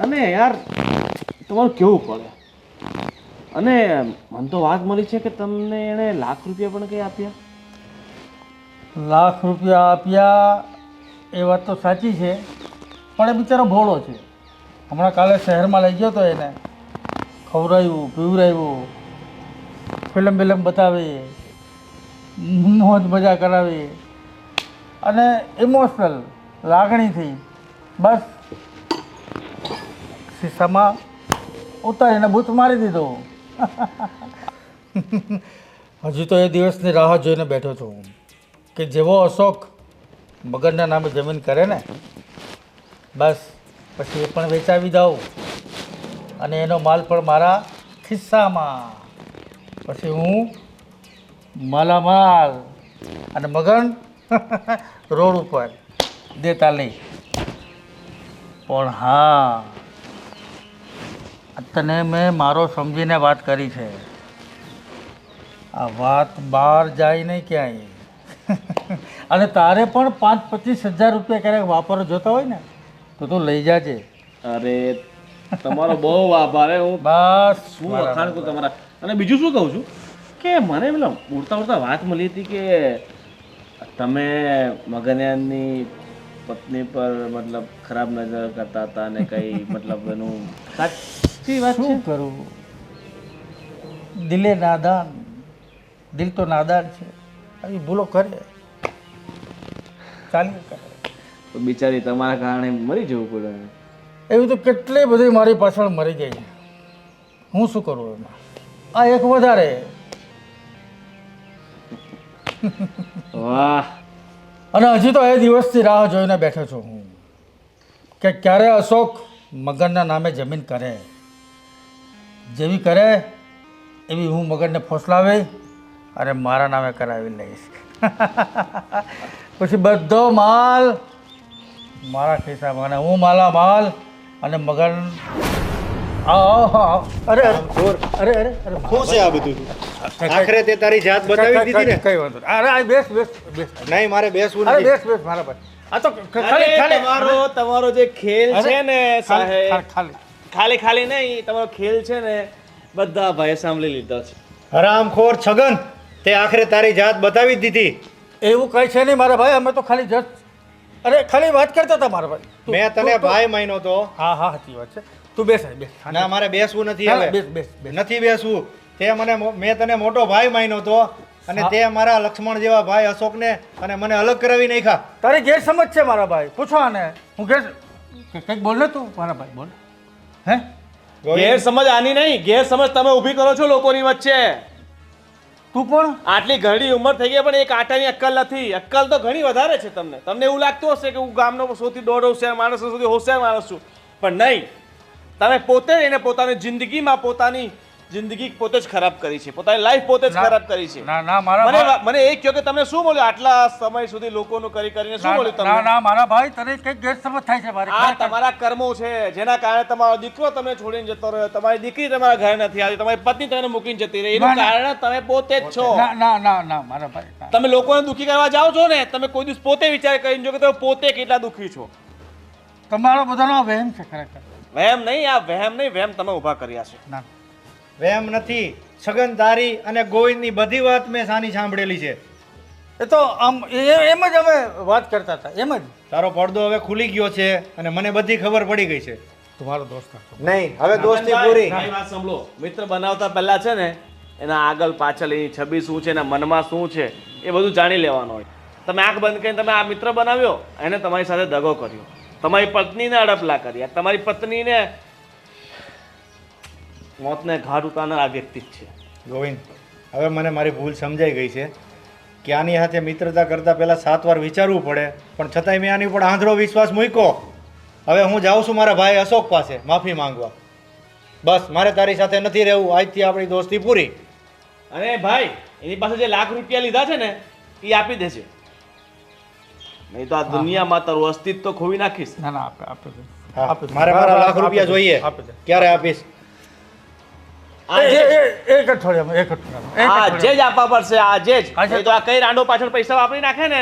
અને યાર તમારું કેવું પડે. અને મને તો વાત મળી છે કે તમને એણે લાખ રૂપિયા પણ કંઈ આપ્યા. લાખ રૂપિયા આપ્યા એ વાત તો સાચી છે, પણ એ બિચારો ભોળો છે. હમણાં કાલે શહેરમાં લઈ ગયો તો એને, ખવડાવ્યું, પીવડાવ્યું, ફિલ્મ બિલ્મ બતાવી, મોજ મજા કરાવી અને ઇમોશનલ લાગણીથી બસ ખિસ્સામાં ઉતારીને બૂથ મારી દીધો. હજી તો એ દિવસની રાહ જોઈને બેઠો છું કે જેવો અશોક મગનના નામે જમીન કરે ને બસ પછી એ પણ વેચાવી દઉં અને એનો માલ પણ મારા ખિસ્સામાં. પછી હું માલામાલ અને મગન રોડ ઉપર દેતા લઈ. પણ હા, તને મેં મારો સમજીને વાત કરી છે. આ વાત બહાર જાય નહીં ક્યાંય. અને તારે પણ 5-25 હજાર રૂપિયા ક્યારેક વાપરવા જોતા હોય ને તો તું લઈ જાજે. અરે તમારો બહુ આભાર હે. હું બસ શું વખાણ કરું તમારા. અને બીજું શું કહું છું કે મને પેલા ઉડતા ઉડતા વાત મળી હતી કે તમે મગનિયાની પત્ની પર મતલબ ખરાબ નજર કરતા હતા અને કઈ મતલબ એનું સાચી વાત છે? શું કરું, દિલે નાદાન, દિલ તો નાદાન છે. આવી ભૂલો કરે ચાલ્યા કરે. તો બિચારી તમારા કારણે મરી જવું પડે. એવી તો કેટલી બધી મારી પાછળ મરી ગઈ છે. હું શું કરું એમાં? આ એક વધારે. વાહ. અને હજી તો એ દિવસથી રાહ જોઈને બેઠો છું હું કે ક્યારે અશોક મગનના નામે જમીન કરે. જેવી કરે એવી હું મગનને ફોસલાવી અને મારા નામે કરાવી લઈશ. પછી બધો માલ મારા ખિસ્સામાં અને હું માલામાલ અને મગન. અરે અરે અરે અરે અરે શું છે આ બધું? આખરે તે તારી જાત બતાવી દીધી ને? કઈ વાંધો નહીં. અરે આ બેસ બેસ બેસ. નહીં, મારે બેસવું અરે નથી. બેસ બેસ મારા ભાઈ. આ તો ખાલી ખાલી તમારો જે ખેલ છે ને સાહેબ, ખાલી ખાલી ખાલી નહીં, તમારો ખેલ છે ને બધા ભાઈ સાંભળી લીધો છે. હરામખોર છગન, તે આખરે તારી જાત બતાવી જ દીધી. એવું કઈ છે નહીં મારા ભાઈ. અમે તો ખાલી જસ્ટ ખાલી વાત કરતા હતા મારા ભાઈ. મેં તને ભાઈ માન્યો તો. હા હા સાચી વાત છે. તું બેસ બેસ. ના, મારે બેસવું નથી ના, હવે. બેસ બેસ બેસ. નથી બેસવું. મેં તને મોટો ભાઈ માન્યો તો અને તે મારા લક્ષ્મણ જેવા ભાઈ અશોકને અને મને અલગ કરાવી નાખ્યા. તારી ગેરસમજ છે મારા ભાઈ. પૂછો આને. હું કંઈક બોલ ને તું મારા ભાઈ બોલ. હે ગેરસમજ આની નહીં, ગેરસમજ તમે ઊભી કરો છો લોકોની વચ્ચે. તું પણ આટલી ઘણી ઉંમર થઈ ગઈ પણ એક આટાની અક્કલ નથી. અક્કલ તો ઘણી વધારે છે તમને. તમને એવું લાગતું હશે કે હું ગામનો સૌથી દોઢ હોશિયાર માણસ છું, સૌથી હોશિયાર માણસ છું, પણ નહીં. તમે પોતે એને પોતાની જિંદગીમાં પોતાની જિંદગી પોતે જ ખરાબ કરી છે. પોતાની લાઈફ પોતે જ ખરાબ કરી છે. ના ના મારા ભાઈ. મને એ કહો કે તમને શું મળ્યું આટલા સમય સુધી લોકોનું કરીને શું મળ્યું ના તમને? ના મારા ભાઈ, તને કંઈક ગેરસમજ થાય છે મારી. આ તમારા કર્મો છે જેના કારણે તમારો દીકરો તમને છોડીને જતો રહ્યો, તમારી દીકરી તમારા ઘરે નથી આવી, તમારી પત્ની તમને મૂકીને જતી રહી. એનું કારણ તમે પોતે જ છો. ના ના ના ના મારા ભાઈ. તમે લોકોને દુઃખી કરવા જાઓ છો ને, તમે કોઈ દિવસ પોતે વિચાર કરીને જો કે તમે પોતે કેટલા દુઃખી છો. તમારો બધાનો વહેમ છે ખરેખર. વહેમ નહીં, આ વહેમ નહીં, વહેમ તમે ઊભા કર્યા છે. ના વેમ નથી. છગન, તારી અને ગોવિંદની બધી વાત મેં સાની સાંભળેલી છે. એ તો આમ એમ જ અમે વાત કરતા હતા એમ જ. તારો પડદો હવે ખુલી ગયો છે અને મને બધી ખબર પડી ગઈ છે. તમારો દોસ્ત નહીં, હવે દોસ્તી પૂરી. મારી વાત સાંભળો. મિત્ર બનાવતા પહેલા છે ને એના આગળ પાછળ એની છબી શું છે, એના મનમાં શું છે એ બધું જાણી લેવાનું હોય. તમે આંખ બંધ કરીને તમે આ મિત્ર બનાવ્યો, એને તમારી સાથે દગો કર્યો, તમારી પત્નીને અડપલા કર્યા, તમારી પત્નીને મોતને ઘાટ ઉતારનાર આ વ્યક્તિ જ છે. ગોવિંદ, હવે મને મારી ભૂલ સમજાઈ ગઈ છે કે આની સાથે મિત્રતા કરતાં પહેલાં 7 વાર વિચારવું પડે, પણ છતાંય મેં આની ઉપર આંધળો વિશ્વાસ મૂક્યો. હવે હું જાઉં છું મારા ભાઈ અશોક પાસે માફી માંગવા. બસ, મારે તારી સાથે નથી રહેવું. આજથી આપણી દોસ્તી પૂરી. અને ભાઈ એની પાસે જે લાખ રૂપિયા લીધા છે ને એ આપી દેજે, નહીં તો આ દુનિયામાં તારું અસ્તિત્વ ખોવી નાખીશ. ના ના આપે હા, મારે મારા લાખ રૂપિયા જોઈએ. ક્યારે આપીશ? એક અઠવાડિયામાં આજે જ આપવા પડશે, આજે જ. નહીં તો આ કઈ રાંડો પાછળ પૈસા વાપરી નાખે ને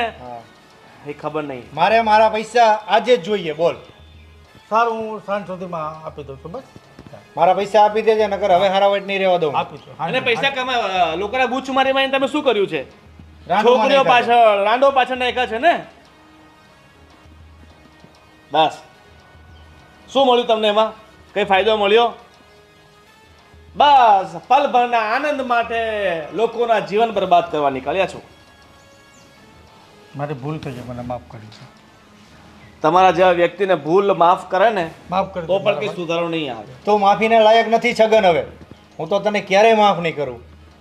એ ખબર નહીં. મારે મારા પૈસા આજે જ જોઈએ. બોલ. સારું, હું સાંજ સુધીમાં આપી દઉં છું. બસ મારા પૈસા આપી દેજે, નકર હવે હારાવટ નહીં રહેવા દઉં. આપી દઉં. અને પૈસા કમા લોકોના બૂચ મારી મારીને તમે શું કર્યું છે? રાંડોમાં છોકરીઓ નાખ્યા છે. પાછળ રાંડો પાછળ નાખ્યા છે ને. બસ શું મળ્યું તમને એમાં? કઈ ફાયદો મળ્યો? બસ પલભરના આનંદ માટે લોકોના જીવન બરબાદ કરવા નીકળ્યા છો. મારી ભૂલ થઈ છે, મને માફ કરી છે. તમારા જેવા વ્યક્તિને ભૂલ માફ કરે ને માફ કરી તો દો પણ કંઈ સુધારો નહીં આવે. તું માફીને લાયક નથી છગન. હવે હું તો તને ક્યારેય માફ નહીં કરું.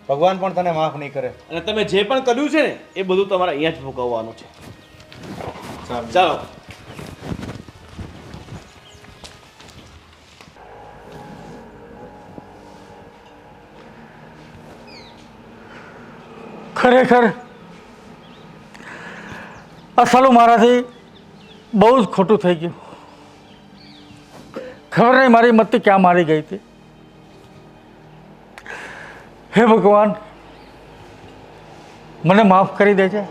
ભગવાન પણ તને માફ નહીં કરે. અને તમે જે પણ કર્યું છે ને એ બધું તમારે અહીંયા જ ભોગવવાનું છે. ચાલો. ખરેખર આ સાલું મારાથી બહુ જ ખોટું થઈ ગયું. ખબર નહીં મારી મતી ક્યાં મારી ગઈ હતી. હે ભગવાન, મને માફ કરી દેજે.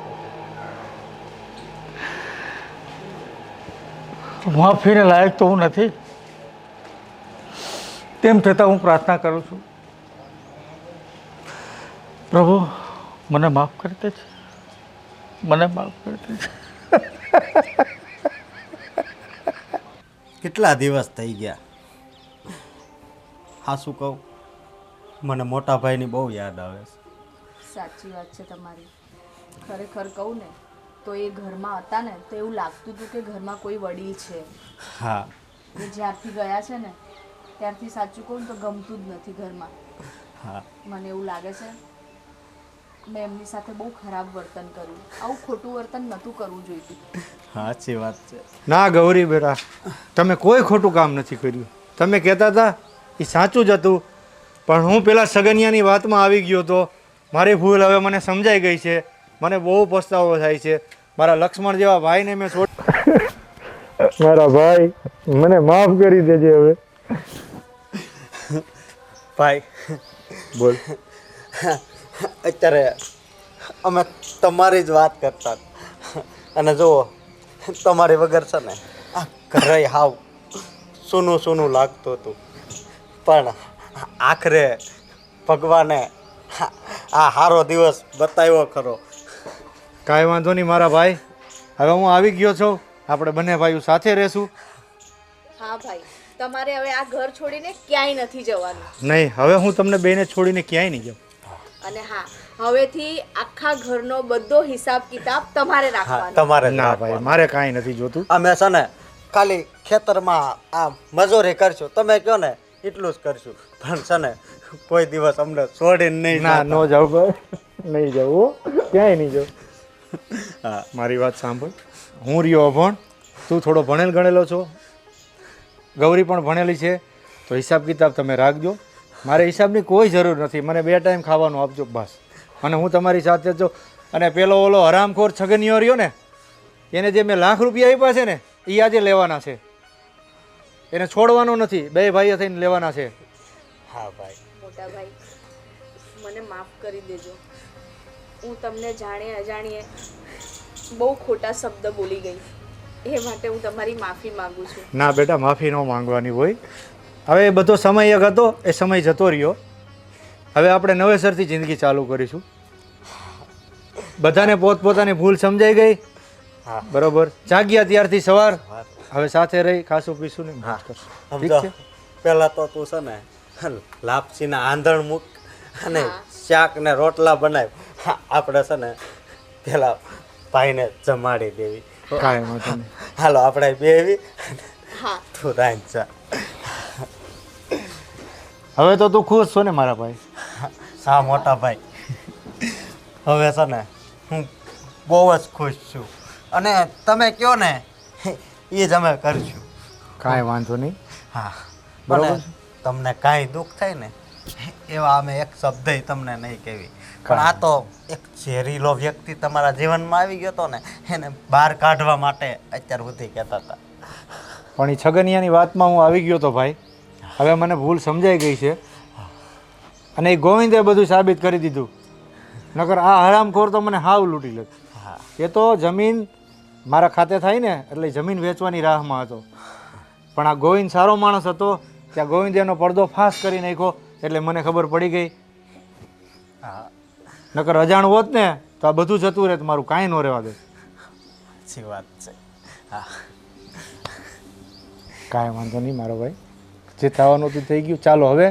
માફીને લાયક તો હું નથી, તેમ છતાં હું પ્રાર્થના કરું છું, પ્રભુ મને માફ કરી દેજે, મને માફ કરી દેજે. કેટલા દિવસ થઈ ગયા. હા, શું કહું, મને મોટા ભાઈની બહુ યાદ આવે છે. સાચી વાત છે તમારી. ખરેખર કહું ને તો એ ઘરમાં હતા ને તો એવું લાગતું હતું કે ઘરમાં કોઈ વડીલ છે. હા, એ જ્યારથી ગયા છે ને ત્યારથી સાચું કહું ને તો ગમતું જ નથી ઘરમાં. હા, મને એવું લાગે છે મેં એમની સાથે બહુ ખરાબ વર્તન કર્યું. આવું ખોટું વર્તન નહોતું કરવું જોઈતું. સાચી વાત છે. ના ગૌરી બેટા, તમે કોઈ ખોટું કામ નથી કર્યું. તમે કહેતા હતા એ સાચું જ હતું, પણ હું પેલા સગનિયાની વાતમાં આવી ગયો હતો. મારી ભૂલ હવે મને સમજાઈ ગઈ છે. મને બહુ પસ્તાવો થાય છે. મારા લક્ષ્મણ જેવા ભાઈને મેં છોડ મારા ભાઈ, મને માફ કરી દેજે હવે. ભાઈ બોલ. અત્યારે અમે તમારી જ વાત કરતા અને જુઓ તમારી વગર છે ને આ ઘરે હાવ સૂનું સૂનું લાગતું હતું, પણ આખરે ભગવાને આ સારો દિવસ બતાવ્યો ખરો. કાંઈ વાંધો નહીં મારા ભાઈ, હવે હું આવી ગયો છું. આપણે બંને ભાઈઓ સાથે રહેશું. હા ભાઈ, તમારે હવે આ ઘર છોડીને ક્યાંય નથી જવાનું. નહીં, હવે હું તમને બેને છોડીને ક્યાંય નહીં જાઉં. અને હા, હવેથી આખા ઘરનો બધો હિસાબ કિતાબ તમારે રાખવાનો. તમારે ના ભાઈ, મારે કાંઈ નથી જોતું. અમે છે ને ખાલી ખેતરમાં આ મજૂરી કરશું, તમે કહો ને એટલું જ કરશું, પણ છે ને કોઈ દિવસ અમને છોડીને નહીં. ના, નો જાઉં ભાઈ, નહીં જાઉં, ક્યાંય નહીં જાઉં. હા, મારી વાત સાંભળ. હું રહ્યો અભણ, તું થોડો ભણેલ ગણેલો છો, ગૌરી પણ ભણેલી છે, તો હિસાબ કિતાબ તમે રાખજો. મારે હિસાબની કોઈ જરૂર નથી. મને 2 ટાઈમ ખાવાનું આપજો બસ. અને હું તમારી સાથે જ છું. અને પેલો ઓલો હરામખોર છગનિયો રહ્યો ને, એને જે મેં લાખ રૂપિયા આપ્યા છે ને એ આજે લેવાના છે. એને છોડવાનો નથી, 2 ભાઈઓ થઈને લેવાના છે. હા ભાઈ. મોટા ભાઈ, મને માફ કરી દેજો. હું તમને જાણે અજાણીએ બહુ ખોટા શબ્દ બોલી ગઈ, એ માટે હું તમારી માફી માંગુ છું. ના બેટા, માફી ન માંગવાની હોય. હવે એ બધો સમય એક હતો, એ સમય જતો રહ્યો. હવે આપણે નવેસરથી જિંદગી ચાલુ કરીશું. બધાને પોતપોતાની ભૂલ સમજાઈ ગઈ. હા, બરોબર. જાગ્યા ત્યારથી સવાર, હવે સાથે રહી ખાશું પીશું ને મોજ કરશું. ઠીક સમજો છે? પેલા તો તું છે ને લાપસીના આંધણ મૂક અને શાક ને રોટલા બનાવ. આપણે છે ને પેલા ભાઈને જમાડી દેવી. કાંઈ વાંધો નહીં. હાલો આપણે બેવી હા, તું રાંધજા. હવે તો તું ખુશ છો ને મારા ભાઈ? હા મોટા ભાઈ, હવે છે ને હું બહુ જ ખુશ છું, અને તમે કહો ને એ જ અમે કરીશું. કાંઈ વાંધો નહીં. હા, બરોબર બરાબર. તમને કાંઈ દુઃખ થાય ને એવા અમે એક શબ્દ તમને નહીં કહેવી, પણ આ તો એક ઝેરીલો વ્યક્તિ તમારા જીવનમાં આવી ગયો હતો ને, એને બહાર કાઢવા માટે અત્યાર સુધી કહેતા હતા. પણ એ છગનિયાની વાતમાં હું આવી ગયો તો ભાઈ. હવે મને ભૂલ સમજાઈ ગઈ છે. અને એ ગોવિંદે બધું સાબિત કરી દીધું. નકર આ હરામખોર તો મને હાવ લૂંટી લેત. હા, એ તો જમીન મારા ખાતે થાય ને એટલે જમીન વેચવાની રાહમાં હતો. પણ આ ગોવિંદ સારો માણસ હતો, ત્યાં ગોવિંદે એનો પડદો ફાસ કરી નાખ્યો, એટલે મને ખબર પડી ગઈ. હા, નકર અજાણ હોત ને તો આ બધું જતું રહેત, મારું કાંઈ ન રહેવા દે. સાચી વાત છે. હા, કાંઈ વાંધો નહીં મારો ભાઈ, જે થવાનું હતું થઈ ગયું. ચાલો હવે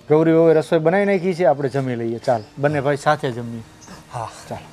ગૌરી હવે રસોઈ બનાવી નાખી છે, આપણે જમી લઈએ. ચાલ બંને ભાઈ સાથે જમીએ. હા, ચાલ.